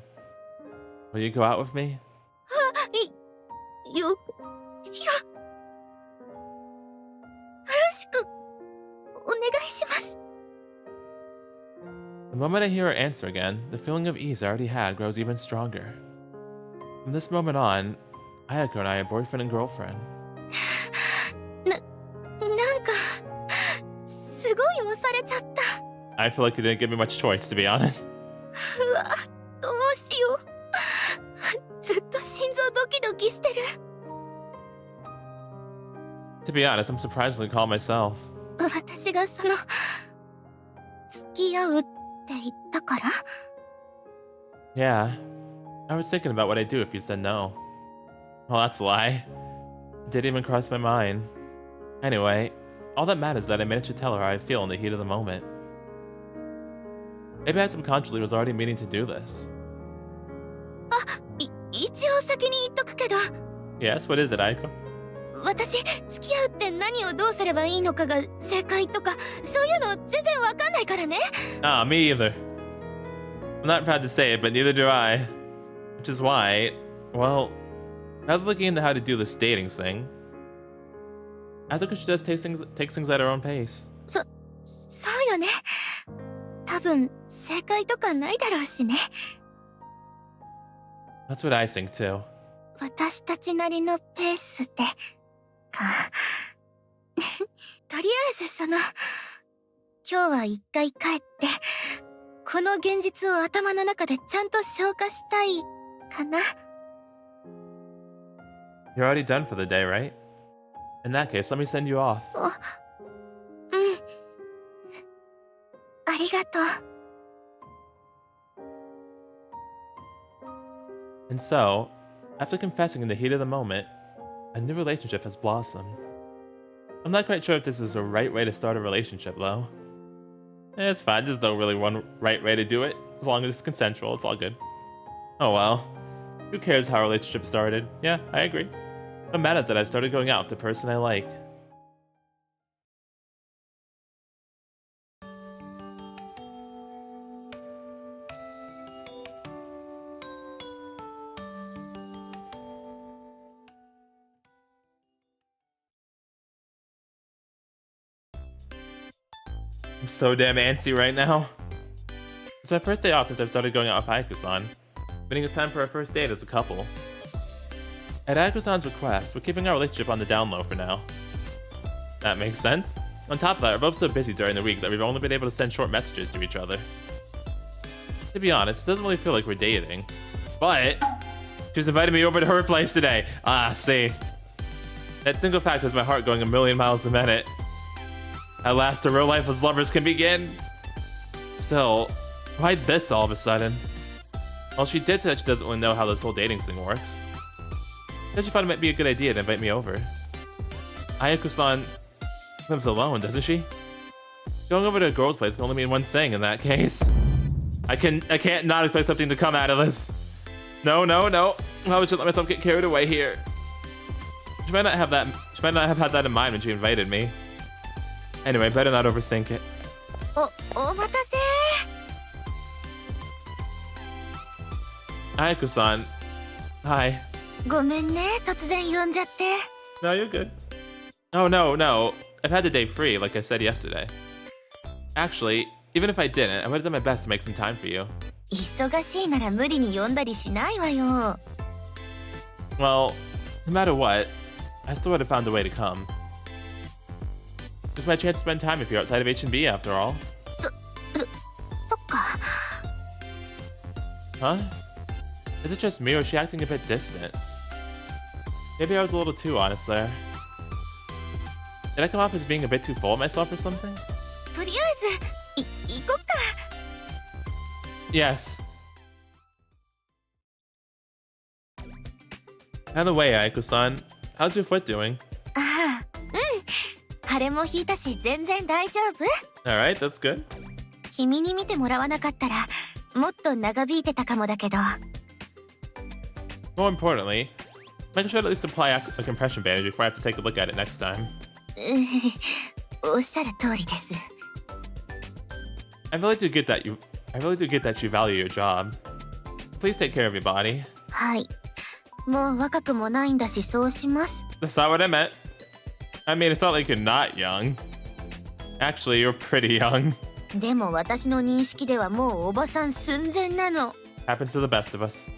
Will you go out with me? よろしくお願いします The moment I hear her answer again, the feeling of ease I already had grows even stronger. From this moment on, Ayako and I are boyfriend and girlfriend. なんかすごい押されちゃった I feel like you didn't give me much choice, to be honest. うわどうしようずっと心臓ドキドキしてる To be honest, I'm surprisingly calm myself. 私がその付き合うって言ったから Yeah, I was thinking about what I'd do if you said no. Well, that's a lie. It didn't even cross my mind. Anyway, all that matters is that I managed to tell her how I feel in the heat of the moment. Maybe I subconsciously was already meaning to do this. 一応先に言っとくけど Yes, what is it, Ayako? 私付き合うって何をどうすればいいのかが正解とかそういうの全然わかんないからね Ah, me either. I'm not proud to say it, but neither do I. Which is why, well, rather than looking into how to do this dating thing, Asuka should just takes things at her own pace. そうよね多分正解とかないだろうしね That's what I think too. 私たちなりのペースでかとりあえずその今日は一回帰ってこの現実を頭の中でちゃんと消化したいかな You're already done for the day, right? In that case, let me send you off. ありがとう And so, after confessing in the heat of the moment, a new relationship has blossomed. I'm not quite sure if this is the right way to start a relationship, though. It's fine, there's no really one right way to do it. As long as it's consensual, it's all good. Oh well. Who cares how our relationship started? Yeah, I agree. What matters is that I've started going out with the person I like. I'm so damn antsy right now. It's my first day off since I've started going out with Ayako-san, meaning it's time for our first date as a couple. At Ayako-san's request, we're keeping our relationship on the down low for now. That makes sense. On top of that, we're both so busy during the week that we've only been able to send short messages to each other. To be honest, it doesn't really feel like we're dating. But she's invited me over to her place today. Ah, see. That single fact has my heart going a million miles a minute. At last, a real life as lovers can begin. Still, why this all of a sudden? Well, she did say that she doesn't really know how this whole dating thing works. Then she thought it might be a good idea to invite me over. Ayako-san lives alone, doesn't she? Going over to a girl's place can only mean one thing in that case. I can't not expect something to come out of this. No. I was just let myself get carried away here. She might not have had that in mind when she invited me. Anyway, better not overthink it. お待たせ。 Ayako-san. Hi. ごめんね、突然呼んじゃって。 No, you're good. Oh, no. I've had the day free, like I said yesterday. Actually, even if I didn't, I would have done my best to make some time for you. 忙しいなら無理に呼んだりしないわよ。 Well, no matter what, I still would have found a way to come. It's my chance to spend time with you outside of H&B, after all. そっか。 Huh? Is it just me, or is she acting a bit distant? Maybe I was a little too honest there. Did I come off as being a bit too full of myself or something? とりあえず、行こっか。 Yes. By the way, Ayako-san, how's your foot doing? ああ、腫れも引いたし全然大丈夫。 Alright, that's good. 君に見てもらわなかったらもっと長引いてたかもだけど。 More importantly, make sure to at least apply a compression bandage before I have to take a look at it next time. おっしゃる通りです。 I really do get that you value your job. Please take care of your body. はい。もう若くもないんだしそうします。 That's not what I meant. I mean, it's not like you're not young. Actually, you're pretty young. でも私の認識ではもうおばさん寸前なの。 Happens to the best of us.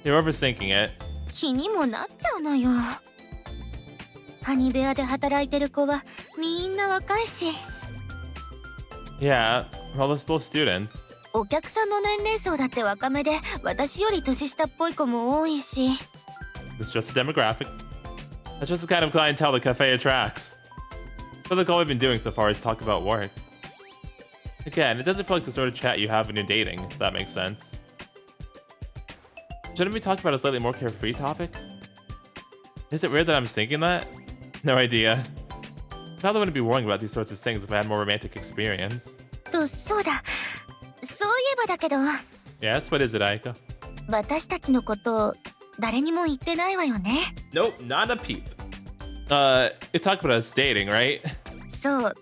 You're overthinking it. 気にもなっちゃうのよ。ハニ部屋で働いてる子はみんな若いし。 Yeah, well, they're still students. お客さんの年齢層だって若めで私より年下っぽい子も多いし。 It's just a demographic. That's just the kind of clientele the cafe attracts. I feel like all we've been doing so far is talk about work. Again, it doesn't feel like the sort of chat you have when you're dating, if that makes sense. Shouldn't we talk about a slightly more carefree topic? Is it weird that I'm thinking that? No idea. I probably wouldn't be worrying about these sorts of things if I had more romantic experience. そうだ。そういえばだけど、 Yes, what is it, Ayako? 私たちのこと誰にも言ってないわよね。 Nope, not a peep. You talk about us dating, right? そう。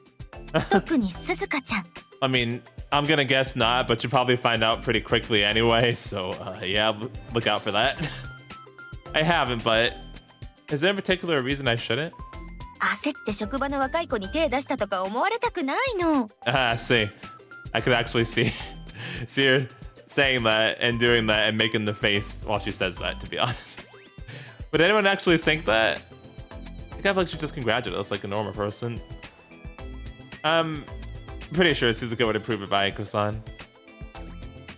特に鈴鹿ちゃん。 I mean, I'm gonna guess not, but you'll probably find out pretty quickly anyway, so yeah, look out for that. I haven't, but is there a particular reason I shouldn't? 焦って職場の若い子に手出したとか思われたくないの。 Ah, see. I could actually see her saying that and doing that and making the face while she says that, to be honest. Would anyone actually think that? I kind of like she just congratulated us like a normal person. I'm pretty sure Suzuka would approve of Ayako-san.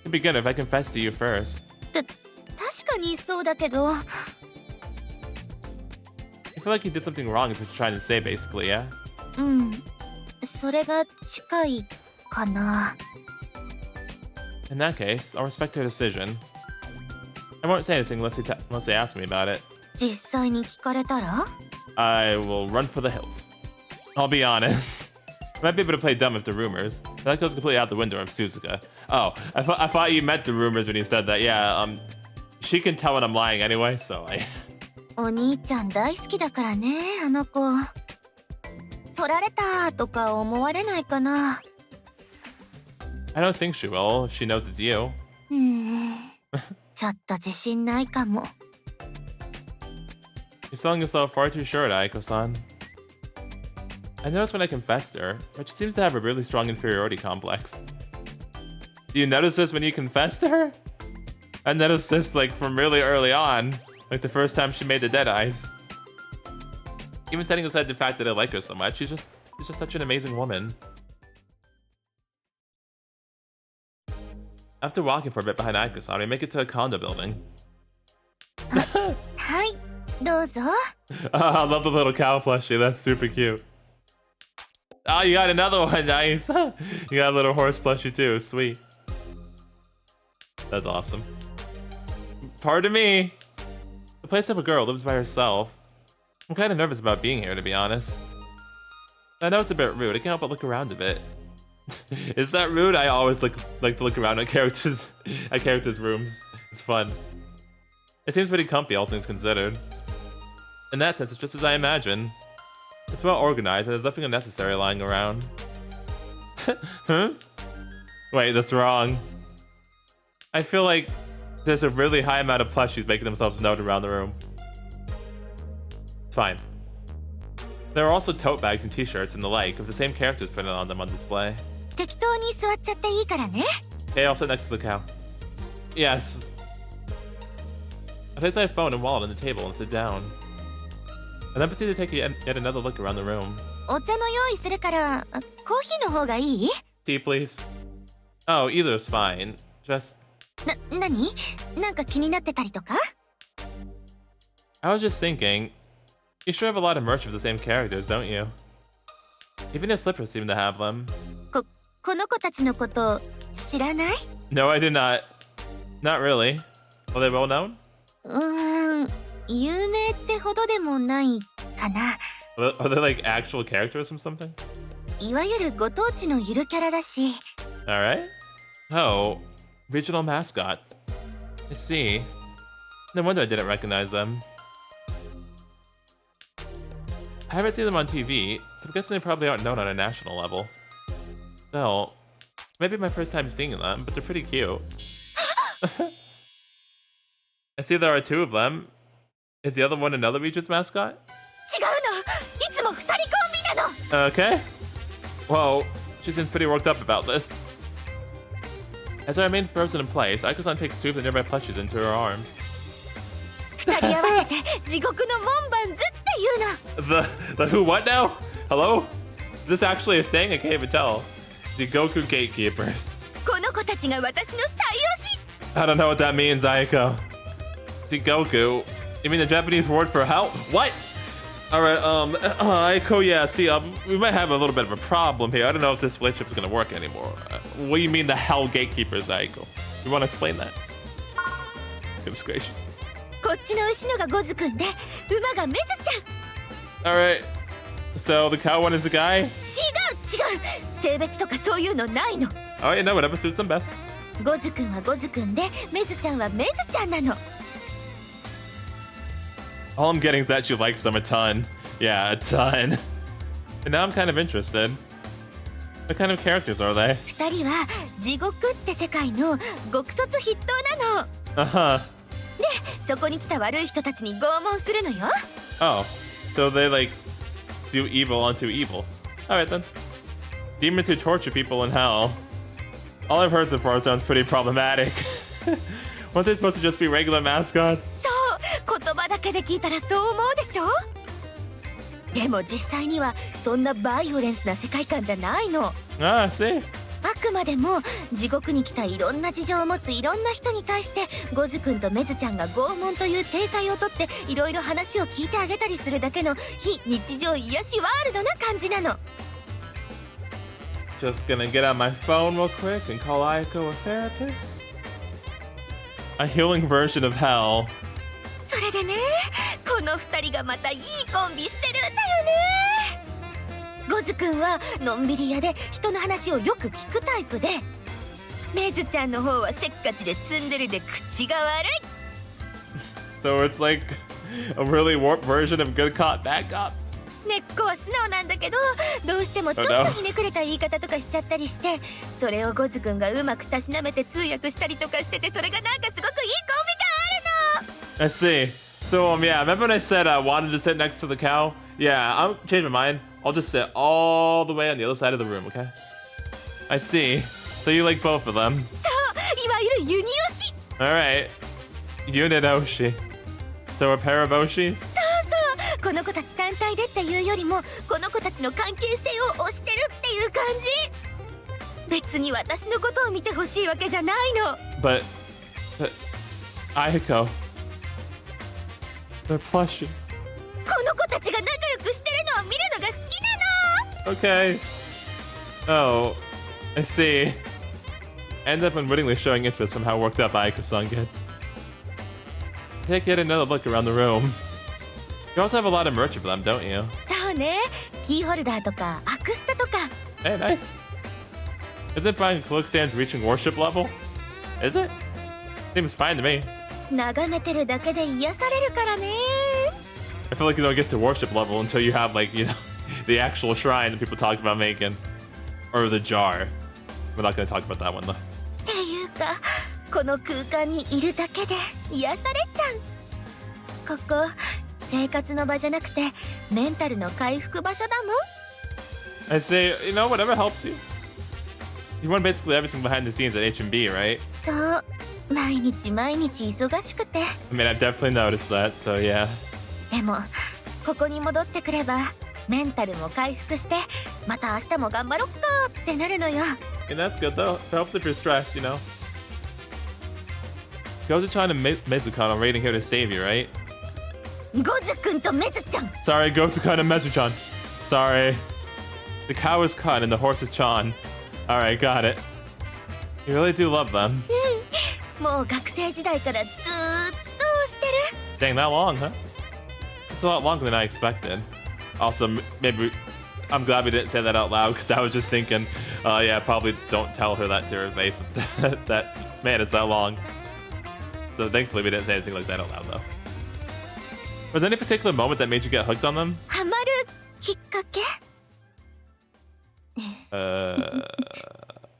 It'd be good if I confessed to you first. 確かにそうだけど。 I feel like you did something wrong is what you're trying to say, basically, yeah? それが近いかな。 In that case, I'll respect her decision. I won't say anything unless they ask me about it. 実際に聞かれたら I will run for the hills. I'll be honest. I might be able to play dumb with the rumors, but That goes completely out the window of Suzuka. Oh, I thought you meant the rumors when you said that. Yeah, she can tell when I'm lying anyway, so I... お兄ちゃん大好きだからね、あの子。取られたとか思われないかな。I don't think she will if she knows it's you. ちょっと自信ないかも。You're selling yourself far too short, Ayako-san. I noticed when I confessed her, but she seems to have a really strong inferiority complex. Do you notice this when you confess to her? I noticed this like from really early on, like the first time she made the dead eyes. Even setting aside the fact that I like her so much, she's just such an amazing woman. After walking for a bit behind Ayako-san, we make it to a condo building. はい、どうぞ。Oh, I love the little cow plushie. That's super cute. Oh, you got another one. Nice. You got a little horse plushie too. Sweet. That's awesome. Pardon me. The place of a girl lives by herself. I'm kind of nervous about being here, to be honest. I know it's a bit rude. I can't help but look around a bit. Is that rude? I always like to look around at characters' rooms. It's fun. It seems pretty comfy, all things considered. In that sense, it's just as I imagine. It's well organized, and there's nothing unnecessary lying around. Huh? Wait, that's wrong. I feel like there's a really high amount of plushies making themselves known around the room. Fine. There are also tote bags and t-shirts and the like, with the same characters printed on them on display. 適当に座っちゃっていいからね。 Okay, I'll sit next to the cow. Yes. I place my phone and wallet on the table and sit down. And then proceed to take yet another look around the room. お茶の用意するから、コーヒーの方がいい？ Tea, please. Oh, either is fine. Just... 何？なんか気になってたりとか？ I was just thinking, you sure have a lot of merch of the same characters, don't you? Even your slippers seem to have them. この子たちのこと知らない？ No, I did not. Not really. Are they well known? 有名ってほどでもないかな。Are they like actual characters from something? いわゆるご当地のゆるキャラだし。Alright. Oh, regional mascots. I see. No wonder I didn't recognize them. I haven't seen them on TV, so I'm guessing they probably aren't known on a national level. Still, maybe my first time seeing them, but they're pretty cute. I see there are two of them. Is the other one another region's mascot? 違うの。いつも二人コンビなの。 Okay. Whoa, she seems pretty worked up about this. As I remain frozen in place, Ayako-san takes two of the nearby plushies into her arms. 二人合わせて地獄の門番ずって言うの。 The who what now? Hello? Is this actually a saying? I can't even tell. Jigoku gatekeepers. この子たちが私の最推し。 I don't know what that means, Ayako. Jigoku? You mean the Japanese word for hell? What? Alright, Ayako, yeah, see, we might have a little bit of a problem here. I don't know if this relationship is gonna work anymore. What do you mean the hell gatekeepers, Ayako? You wanna explain that? Goodness gracious. こっちの牛のがゴズくんで、馬がメズちゃん。 Alright, so the cow one is a guy? 違う。性別とかそういうのないの。 Alright, no, whatever suits them best. ゴズくんはゴズくんで、メズちゃんはメズちゃんなの。 All I'm getting is that she likes them a ton. Yeah, a ton. And now I'm kind of interested. What kind of characters are they? 二人は地獄って世界の極卒筆頭なの。 Uh-huh. で、そこに来た悪い人たちに拷問するのよ。 Oh, so they like do evil onto evil. Alright then. Demons who torture people in hell. All I've heard so far sounds pretty problematic. Weren't they supposed to just be regular mascots? そう、言葉だけで聞いたらそう思うでしょ。でも実際にはそんなバイオレンスな世界観じゃないの。 Ah, I see. あくまでも地獄に来たいろんな事情を持ついろんな人に対してゴズくんとメズちゃんが拷問という体裁をとっていろいろ話を聞いてあげたりするだけの非日常癒しワールドな感じなの。 Just gonna get out my phone real quick and call Ayako a therapist. A healing version of hell. それでね、この二人がまたいいコンビしてるんだよね。ゴズくんはのんびり屋で人の話をよく聞くタイプで、メズちゃんの方はせっかちでツンデレで口が悪い。 So it's like a really warped version of good cop, bad cop. 根っこは素直なんだけど、どうしてもちょっとひねくれた言い方とかしちゃったりして、それをゴズくんがうまくたしなめて通訳したりとかしてて、それがなんかすごくいいコンビ感あるの。 I see. So yeah, remember when I said I wanted to sit next to the cow? Yeah, I'll change my mind. I'll just sit all the way on the other side of the room, okay? I see. So you like both of them. そう、いわゆるユニオシ。 Alright. Unit Oshi. So a pair of Oshis? そうそう、この子たち単体でっていうよりも、この子たちの関係性を推してるっていう感じ。別に私のことを見てほしいわけじゃないの。 But Ayako. They're plushies. この子たちが仲良くしてるのを見るのが好きなの。 Okay. Oh, I see. End up unwittingly showing interest from how worked up Ayako-san gets. Take yet another look around the room. You also have a lot of merch of them, don't you? そうね、キーホルダーとかアクスタとか。 Hey, nice. Isn't buying cloak stands reaching worship level? Is it? Seems fine to me. 眺めてるだけで癒されるからね。 I feel like you don't get to worship level until you have, like, you know, the actual shrine that people talk about making. Or the jar. We're not gonna talk about that one, though. っていうか、この空間にいるだけで癒されちゃう。ここ生活の場じゃなくてメンタルの回復場所だもん。 I say, you know, whatever helps you. You want basically everything behind the scenes at H&B, right? そう、毎日毎日忙しくて。 I mean, I've definitely noticed that, so yeah. でもここに戻ってくればメンタルも回復して、また明日も頑張ろっかってなるのよ。 And that's good, though. It helps if you're stressed, you know? Gozu-chan and Mizukan are waiting here to save you, right? ゴズくんとメズちゃん。 Sorry, Gozu-kan and Mizu-chan. Sorry. The cow is Kan and the horse is Chan. Alright, got it. You really do love them. もう学生時代からずーっとしてる。 Dang, that long, huh? It's a lot longer than I expected. Also, maybe I'm glad we didn't say that out loud, because I was just thinking, yeah, probably don't tell her that to her face. That, man, it's that long. So thankfully we didn't say anything like that out loud, though. Was there any particular moment that made you get hooked on them? ハマるきっかけ。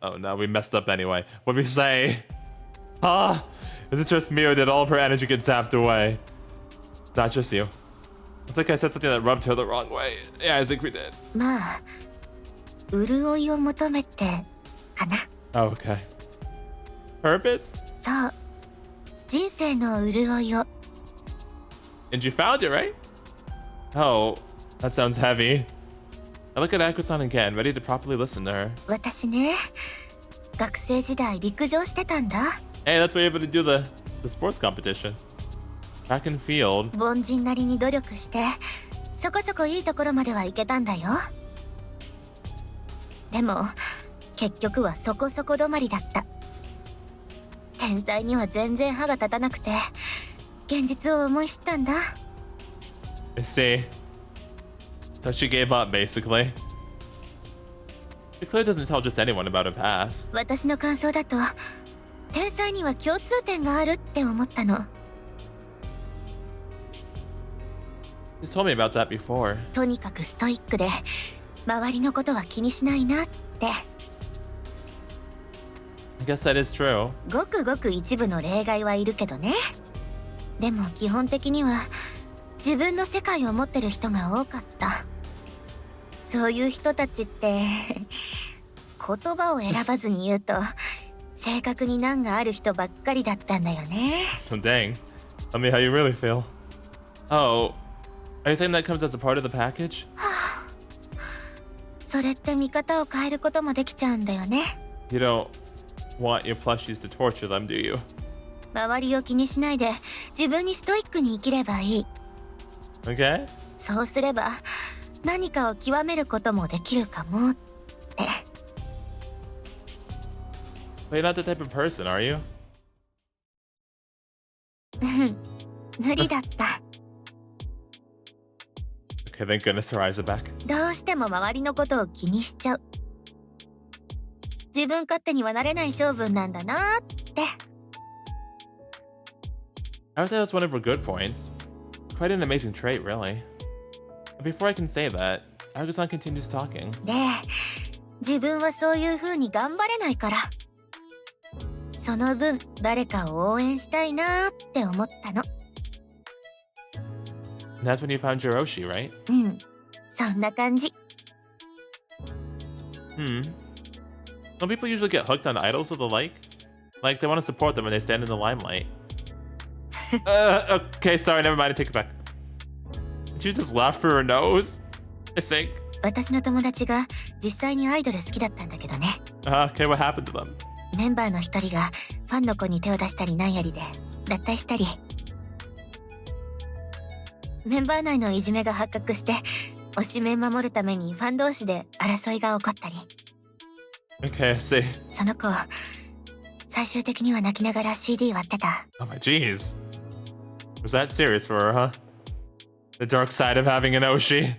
Oh no, we messed up anyway. What did we say? Ah, is it just me or did all of her energy get zapped away? Not just you. It's like I said something that rubbed her the wrong way. Yeah, I think we did. まあ、潤いを求めてかな。 Oh, okay. Purpose? そう、人生の潤いを。 And you found it, right? Oh, that sounds heavy. I look at Ayako-san again, ready to properly listen to her. 私ね、学生時代陸上してたんだ。 Hey, that's why you're able to do the sports competition. Track and field. 凡人なりに努力して、そこそこいいところまでは行けたんだよ。でも、結局はそこそこ止まりだった。天才には全然歯が立たなくて、現実を思い知ったんだ。 I see. So she gave up, basically. She clearly doesn't tell just anyone about her past. 私の感想だと、天才には共通点があるって思ったの。 She's told me about that before. とにかくストイックで、周りのことは気にしないなって。 I guess that is true. ごくごく一部の例外はいるけどね。でも基本的には自分の世界を持ってる人が多かった。そういう人たちって言葉を選ばずに言うと性格に難がある人ばっかりだったんだよね。Dang. Tell me how you really feel. Oh, are you saying that comes as a part of the package? それって見方を変えることもできちゃうんだよね。 You don't want your plushies to torture them, do you? 周りを気にしないで自分にストイックに生きればいい。 Okay. そうすれば何かを極めることもできるかもって。 But you're not that type of person, are you? 無理だった。Okay, thank goodness her eyes are back. どうしても周りのことを気にしちゃう。自分勝手にはなれない性分なんだなって。I would say that's one of her good points. Quite an amazing trait, really. But before I can say that, Ayako-san continues talking. で、自分はそういう風に頑張れないから。その分、誰かを応援したいなって思ったの。And that's when you found your Oshi, right? うん、そんな感じ。Some people usually get hooked on idols or the like. Like, they want to support them when they stand in the limelight. Okay, sorry, never mind, I take it back. Did you just laugh through her nose? I think. 私の友達が実際にアイドル好きだったんだけどね。Okay, what happened to them? メンバーの一人がファンの子に手を出したりなんやりで脱退したり。メンバー内のいじめが発覚して推しメン守るためにファン同士で争いが起こったり。Okay, I see. その子最終的には泣きながら CD 割ってた。Oh my jeez. Was that serious for her, huh? The dark side of having an Oshi.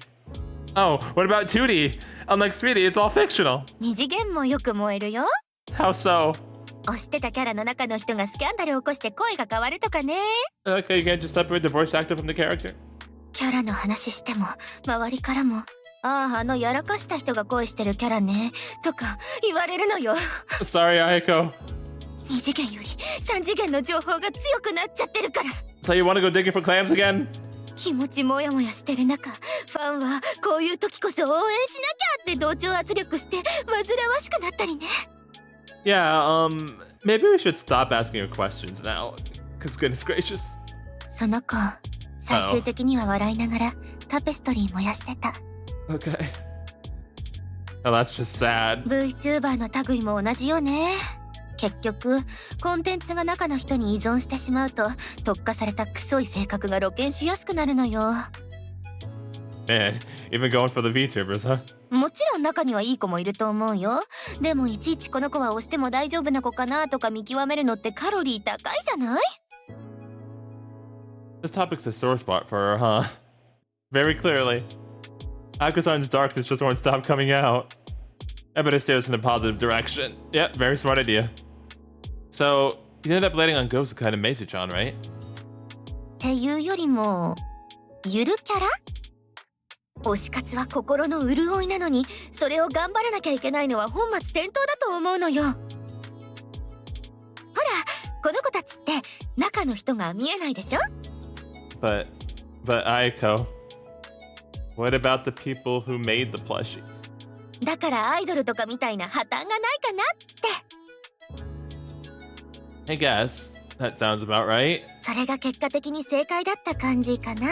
Oh, what about 2D? Unlike 3D, it's all fictional. 二次元もよく燃えるよ。 How so? 推してたキャラの中の人がスキャンダルを起こして声が変わるとかね。 Okay, you can't just separate the voice actor from the character. キャラの話しても周りからもあのやらかした人が恋してるキャラねとか言われるのよ。 Sorry, Ayako. 二次元より三次元の情報が強くなっちゃってるから。 So you want to go digging for clams again? 気持ちもやもやしてる中、ファンはこういう時こそ応援しなきゃって同調圧力して煩わしくなったりね。 Yeah, maybe we should stop asking her questions now. Cause goodness gracious. その子最終的には笑いながらタペストリー燃やしてた。 Okay. Oh, that's just sad. VTuber の類も同じよね。結局コンテンツが中の人に依存してしまうと特化されたクソい性格が露見しやすくなるのよ。 Man, even going for the VTubers, huh? もちろん中にはいい子もいると思うよ。でもいちいちこの子は押しても大丈夫な子かなとか見極めるのってカロリー高いじゃない？ This topic's a sore spot for her, huh? Very clearly. Ayako-san's darkness just won't stop coming out. I better steer us in a positive direction. Yep, very smart idea. So, you ended up landing on Gosukai and Meisu-chan, right? っていうよりもゆるキャラ？推し活は心の潤いなのにそれを頑張らなきゃいけないのは本末転倒だと思うのよ。ほらこの子たちって中の人が見えないでしょ？ But Ayako, what about the people who made the plushies? だからアイドルとかみたいな破綻がないかなって。 I guess that sounds about right. それが結果的に正解だった感じかな。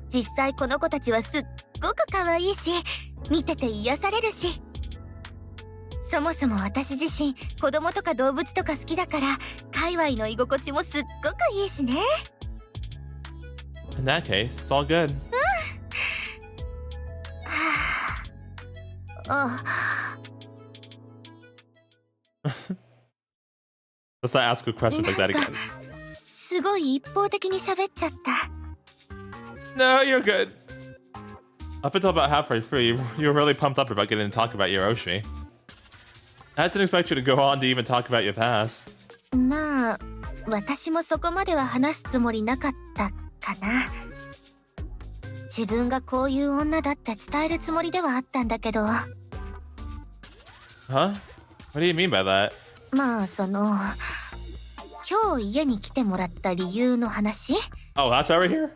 実際この子たちはすっごく可愛いし見てて癒されるし、そもそも私自身子供とか動物とか好きだから界隈の居心地もすっごくいいしね。 In that case, it's all good. あ Let's not ask her questions like that again. すごい一方的に喋っちゃった。 No, you're good. Up until about halfway through, you were really pumped up about getting to talk about your Oshi. I didn't expect you to go on to even talk about your past. まあ私もそこまでは話すつもりなかったかな。自分がこういう女だって伝えるつもりではあったんだけど。 Huh? What do you mean by that? まあその今日家に来てもらった理由の話。 Oh, that's why we're here?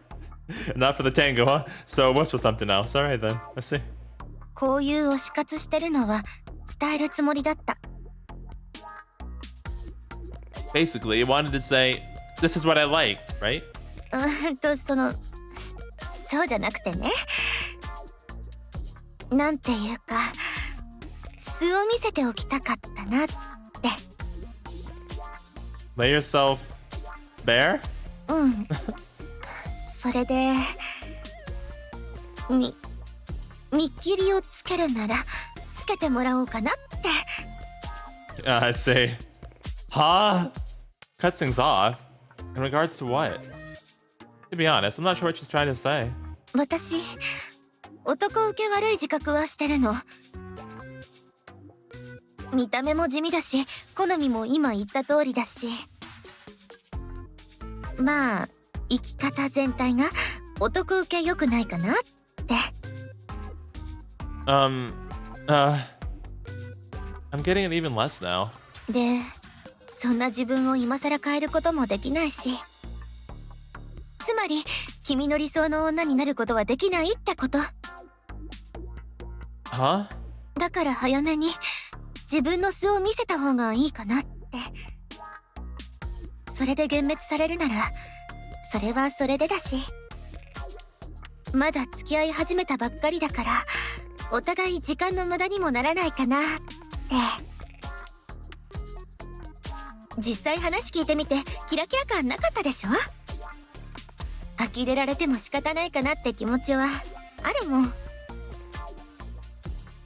Not for the tango, huh? So what's for something else? Alright then, let's see. こういう推し活してるのは伝えるつもりだった。 Basically, you wanted to say, this is what I like, right? そうじゃなくてね。なんていうか素を見せておきたかったなって。 Lay yourself bare? うん。それで見切りをつけるならつけてもらおうかなって。 I see. Huh? Cuts things off? In regards to what? To be honest, I'm not sure what she's trying to say. 私男受け悪い自覚はしてるの。見た目も地味だし、好みも今言った通りだし、まあ生き方全体が男受け良くないかなって。I'm getting it even less now. で、そんな自分を今更変えることもできないし、つまり君の理想の女になることはできないってこと。Huh? だから早めに自分の素を見せた方がいいかなって。それで幻滅されるならそれはそれでだし、まだ付き合い始めたばっかりだからお互い時間の無駄にもならないかなって。実際話聞いてみてキラキラ感なかったでしょ。呆れられても仕方ないかなって気持ちはあるもん。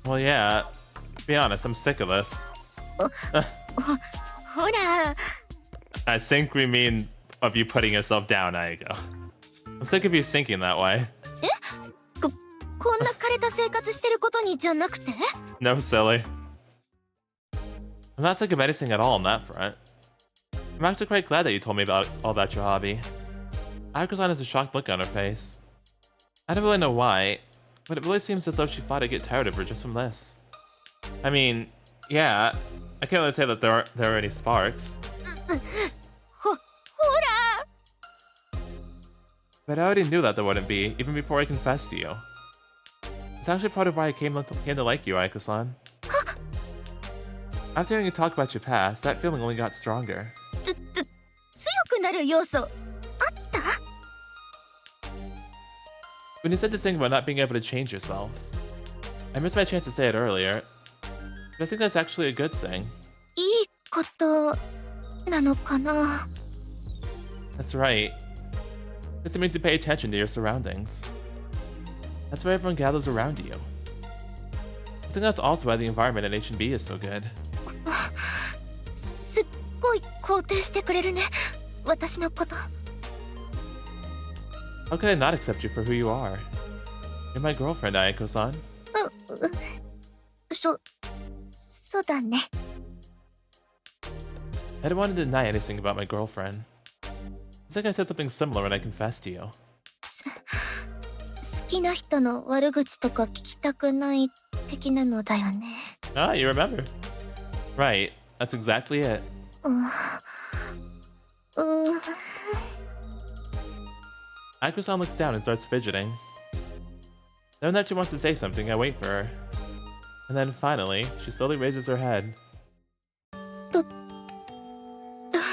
Well, yeah. To be honest, I'm sick of this. ほら I think we mean of you putting yourself down, Ayako. I'm sick of you thinking that way. こんな枯れた生活してることにじゃなくて？ No, silly. I'm not sick of anything at all on that front. I'm actually quite glad that you told me all about your hobby. Ayako-san has a shocked look on her face. I don't really know why, but it really seems as though she thought I'd get tired of her just from this. I mean, yeah, I can't really say that there are any sparks. ほら But I already knew that there wouldn't be, even before I confessed to you. It's actually part of why I came to like you, Ayako-san. After hearing you talk about your past, that feeling only got stronger. 強くなる要素あった？ When you said this thing about not being able to change yourself, I missed my chance to say it earlier, but I think that's actually a good thing. いいことなのかな？ That's right. This means you pay attention to your surroundings. That's why everyone gathers around you. I think that's also why the environment at H&B is so good. すっごい肯定してくれるね、私のこと。 How could I not accept you for who you are? You're my girlfriend, Ayako-san. そうだね。 I don't want to deny anything about my girlfriend. I think I said something similar when I confessed to you. 好きな人の悪口とか聞きたくない的なのだよね。 Ah, you remember. Right, that's exactly it. Ayako-san looks down and starts fidgeting. Knowing that she wants to say something, I wait for her. And then finally, she slowly raises her head. どう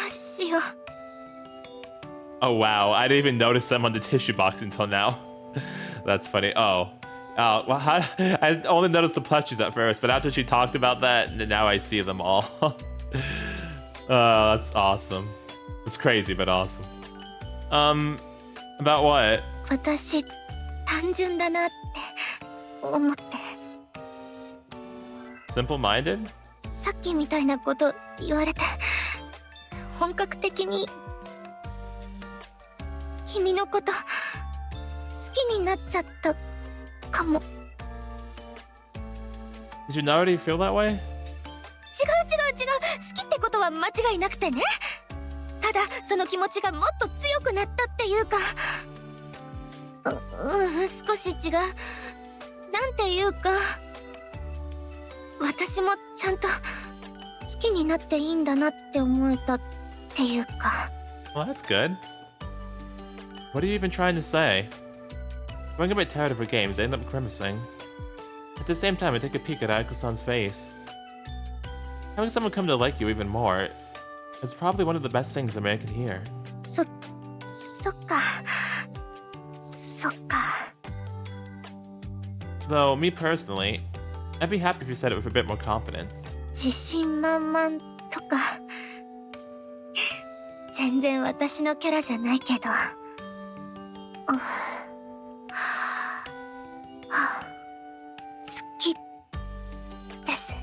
しよう。 Oh wow, I didn't even notice them on the tissue box until now. That's funny. Oh. Well, I only noticed the plushies at first, but after she talked about that, now I see them all. That's awesome. It's crazy, but awesome. About what? 私単純だなって思って。 Simple-minded? さっきみたいなこと言われて本格的に君のこと好きになっちゃったかも。 Did you not already feel that way? 違う。好きってことは間違いなくてね。ただその気持ちがもっと強くなったっていうか、少し違う。なんていうか、私もちゃんと好きになっていいんだなって思えたっていうか。 Well, that's good. What are you even trying to say? Growing a bit tired of her games, I end up grimacing. At the same time, I take a peek at Ayako-san's face. Having someone come to like you even more is probably one of the best things a man can hear. そっか。 Though, me personally, I'd be happy if you said it with a bit more confidence. 自信満々とか全然私のキャラじゃないけど、好きです。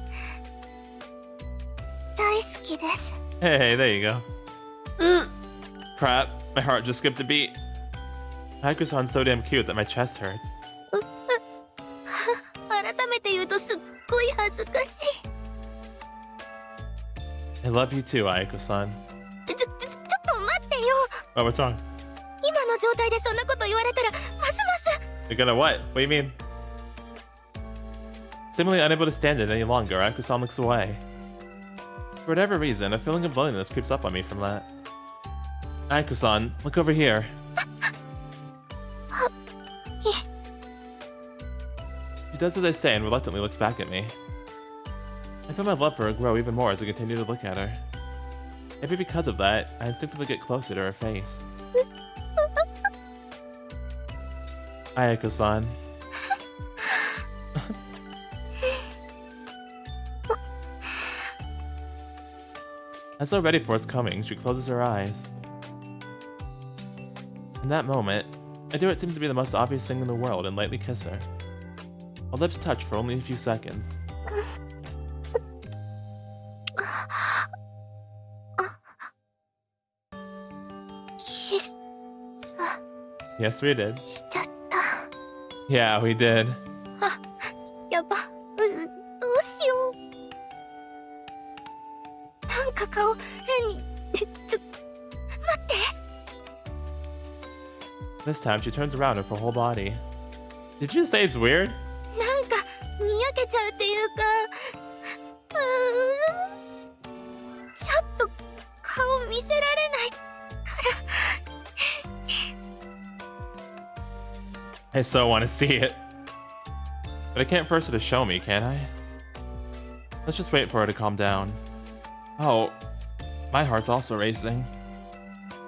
大好きです。 Hey, there you go. Crap, my heart just skipped a beat. Ayako-san's so damn cute that my chest hurts. 改めて言うとすっごい恥ずかしい。 I love you too, Ayako-san. ちょっと待ってよ。 Oh, what's wrong? 今の状態でそんなこと言われたらますます。 You're gonna what? What do you mean? Seemingly unable to stand it any longer, Ayako-san looks away. For whatever reason, a feeling of loneliness creeps up on me from that. Ayako-san, look over here. She does as I say and reluctantly looks back at me. I feel my love for her grow even more as I continue to look at her. Maybe because of that, I instinctively get closer to her face. Ayako-san. As though ready for what's coming, she closes her eyes. In that moment, I do what seems to be the most obvious thing in the world and lightly kiss her. Our lips touch for only a few seconds. Kiss. Yes, we did. しちゃった。 Yeah, we did. やば。どうしよう。なんか顔変に。待って。 This time, she turns around her whole body. Did you say it's weird? なんかにやけちゃうっていうか。ちょっと顔見せられないから。 I so want to see it. But I can't force her to show me, can I? Let's just wait for her to calm down. Oh, my heart's also racing.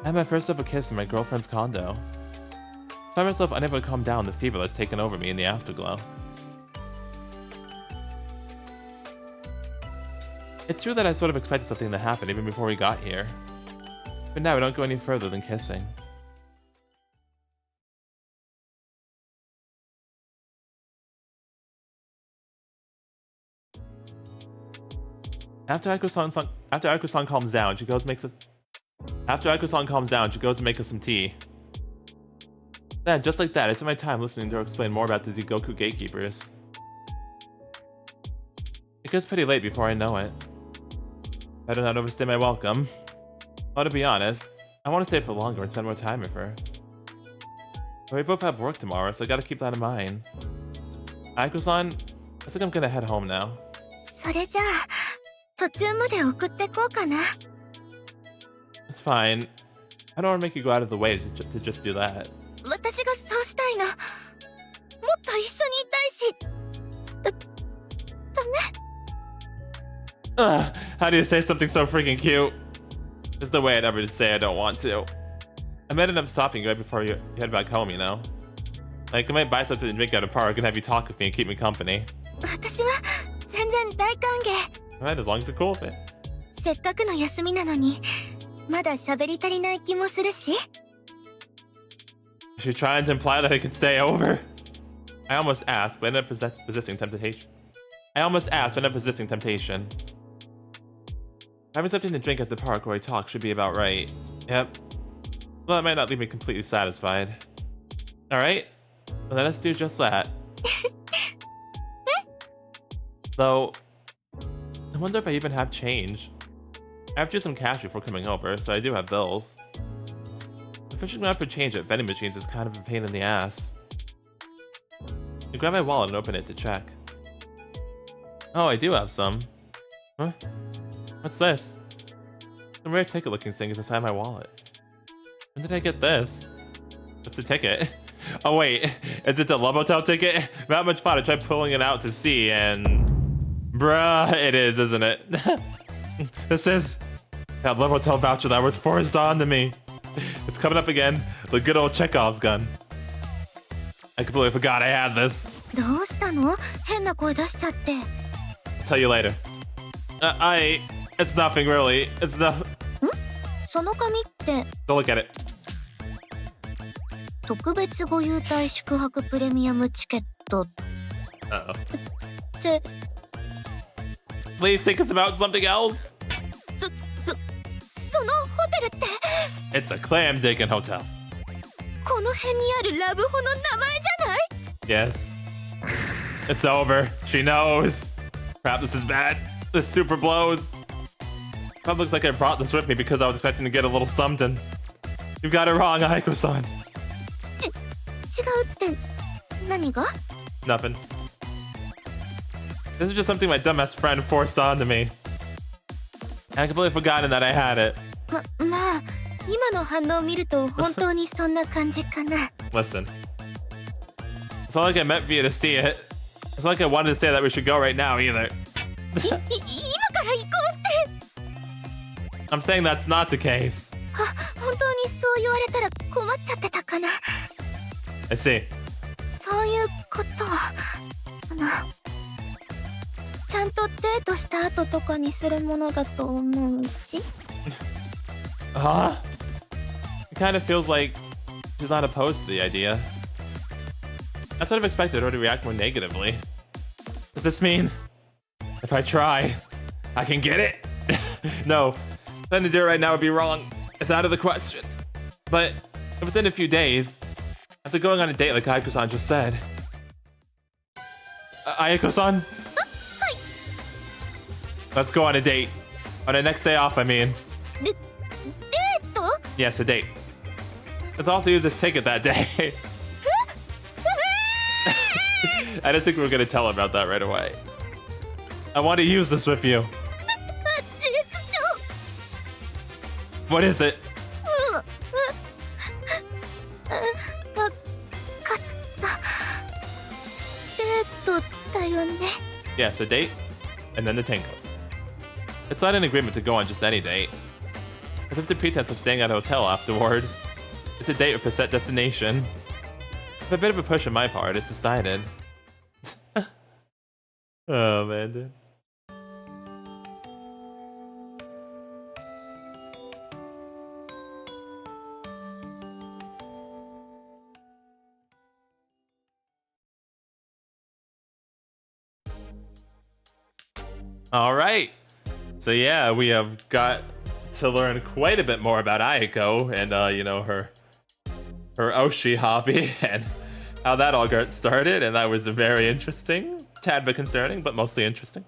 I had my first ever kiss in my girlfriend's condo. I find myself unable to calm down the fever that's taken over me in the afterglow. It's true that I sort of expected something to happen even before we got here. But now we don't go any further than kissing. After Ayako-san calms down, she goes and makes us. After Ayako-san calms down, she goes to make us some tea. Then, just like that, I spend my time listening to her explain more about the Zigoku gatekeepers. It gets pretty late before I know it. Better not overstay my welcome. Well, to be honest, I want to stay for longer and spend more time with her. But we both have work tomorrow, so I gotta keep that in mind. Ayako-san, I think I'm gonna head home now. それじゃあ途中まで送ってこうかな。 It's fine. I don't want to make you go out of the way to just do that. 私がそうしたいの。もっと一緒にいたいし。ダメ？ Ugh, how do you say something so freaking cute? There's no way I'd ever say I don't want to. I might end up stopping you right before you head back home, you know? Like, I might buy something to drink at a park and have you talk with me and keep me company. 私は全然大歓迎。 Alright, as long as you're cool with it. せっかくの休みなのにまだ喋り足りない気もするし。 Is she trying to imply that I can stay over? I almost asked, but ended up resisting temptation. Having something to drink at the park where we talk should be about right. Yep. Well, that might not leave me completely satisfied. Alright, well, let us do just that. Though, I wonder if I even have change. I have to do some cash before coming over, so I do have bills. Fishing around for change at vending machines is kind of a pain in the ass. I grab my wallet and open it to check. Oh, I do have some. Huh? What's this? Some rare ticket looking thing is inside my wallet. When did I get this? What's the ticket? Oh wait, is it the Love Hotel ticket? Not much fun. I tried pulling it out to see and... Bruh, it is, isn't it? This is that Love Hotel voucher that was forced onto me. It's coming up again. The good old Chekhov's gun. I completely forgot I had this. どうしたの？変な声出しちゃって。 I'll tell you later. It's nothing really. It's nothing. ん？その紙って。 Go look at it. 特別ご優待宿泊プレミアムチケット。Uh-oh. って。 Please think it's about something else. そのホテルって。 It's a clam digging hotel. この辺にあるラブホの名前じゃない？ Yes. It's over. She knows. Crap, this is bad. This super blows. That looks like I brought this with me because I was expecting to get a little something. You got it wrong, Ayako-san. 違うって何が？ Nothing. This is just something my dumbass friend forced onto me. I completely forgotten that I had it. まあ今の反応を見ると本当にそんな感じかな。 Listen. It's not like I meant for you to see it. It's not like I wanted to say that we should go right now either. 今から行こうって。 I'm saying that's not the case. 本当にそう言われたら困っちゃってたかな。 I see. そういうことはそのちゃんとデートした後とかにするものだと思うし。 Huh? It kind of feels like she's not opposed to the idea. I sort of expected her to react more negatively. Does this mean if I try, I can get it? No, trying to do it right now would be wrong. It's out of the question. But if it's in a few days, after going on a date like Ayako-san just said. Ayako-san? Let's go on a date. On our next day off, I mean. デート？ Yes, a date. Let's also use this ticket that day. I just think we're gonna tell her about that right away. I want to use this with you. What is it? わかったデートだよね。 Yes, a date, and then the tango. It's not an agreement to go on just any date. As if the pretense of staying at a hotel afterward. It's a date with a set destination. With a bit of a push on my part, it's decided. Oh man, dude. All right. So yeah, we have got to learn quite a bit more about Ayako and you know, her Oshi hobby and how that all got started, and that was very interesting, tad bit concerning, but mostly interesting.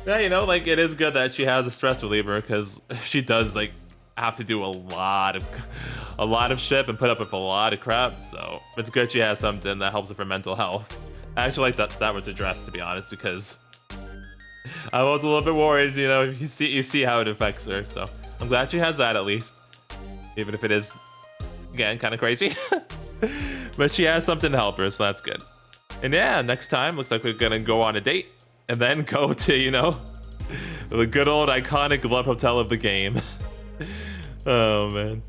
Yeah, you know, like it is good that she has a stress reliever because she does like have to do a lot of shit and put up with a lot of crap. So it's good she has something that helps with her mental health. I actually like that was addressed, to be honest, because I was a little bit worried. You know, you see how it affects her. So I'm glad she has that at least, even if it is again kind of crazy. But she has something to help her, so that's good. And yeah, next time looks like we're gonna go on a date and then go to, you know, the good old iconic love hotel of the game. Oh man.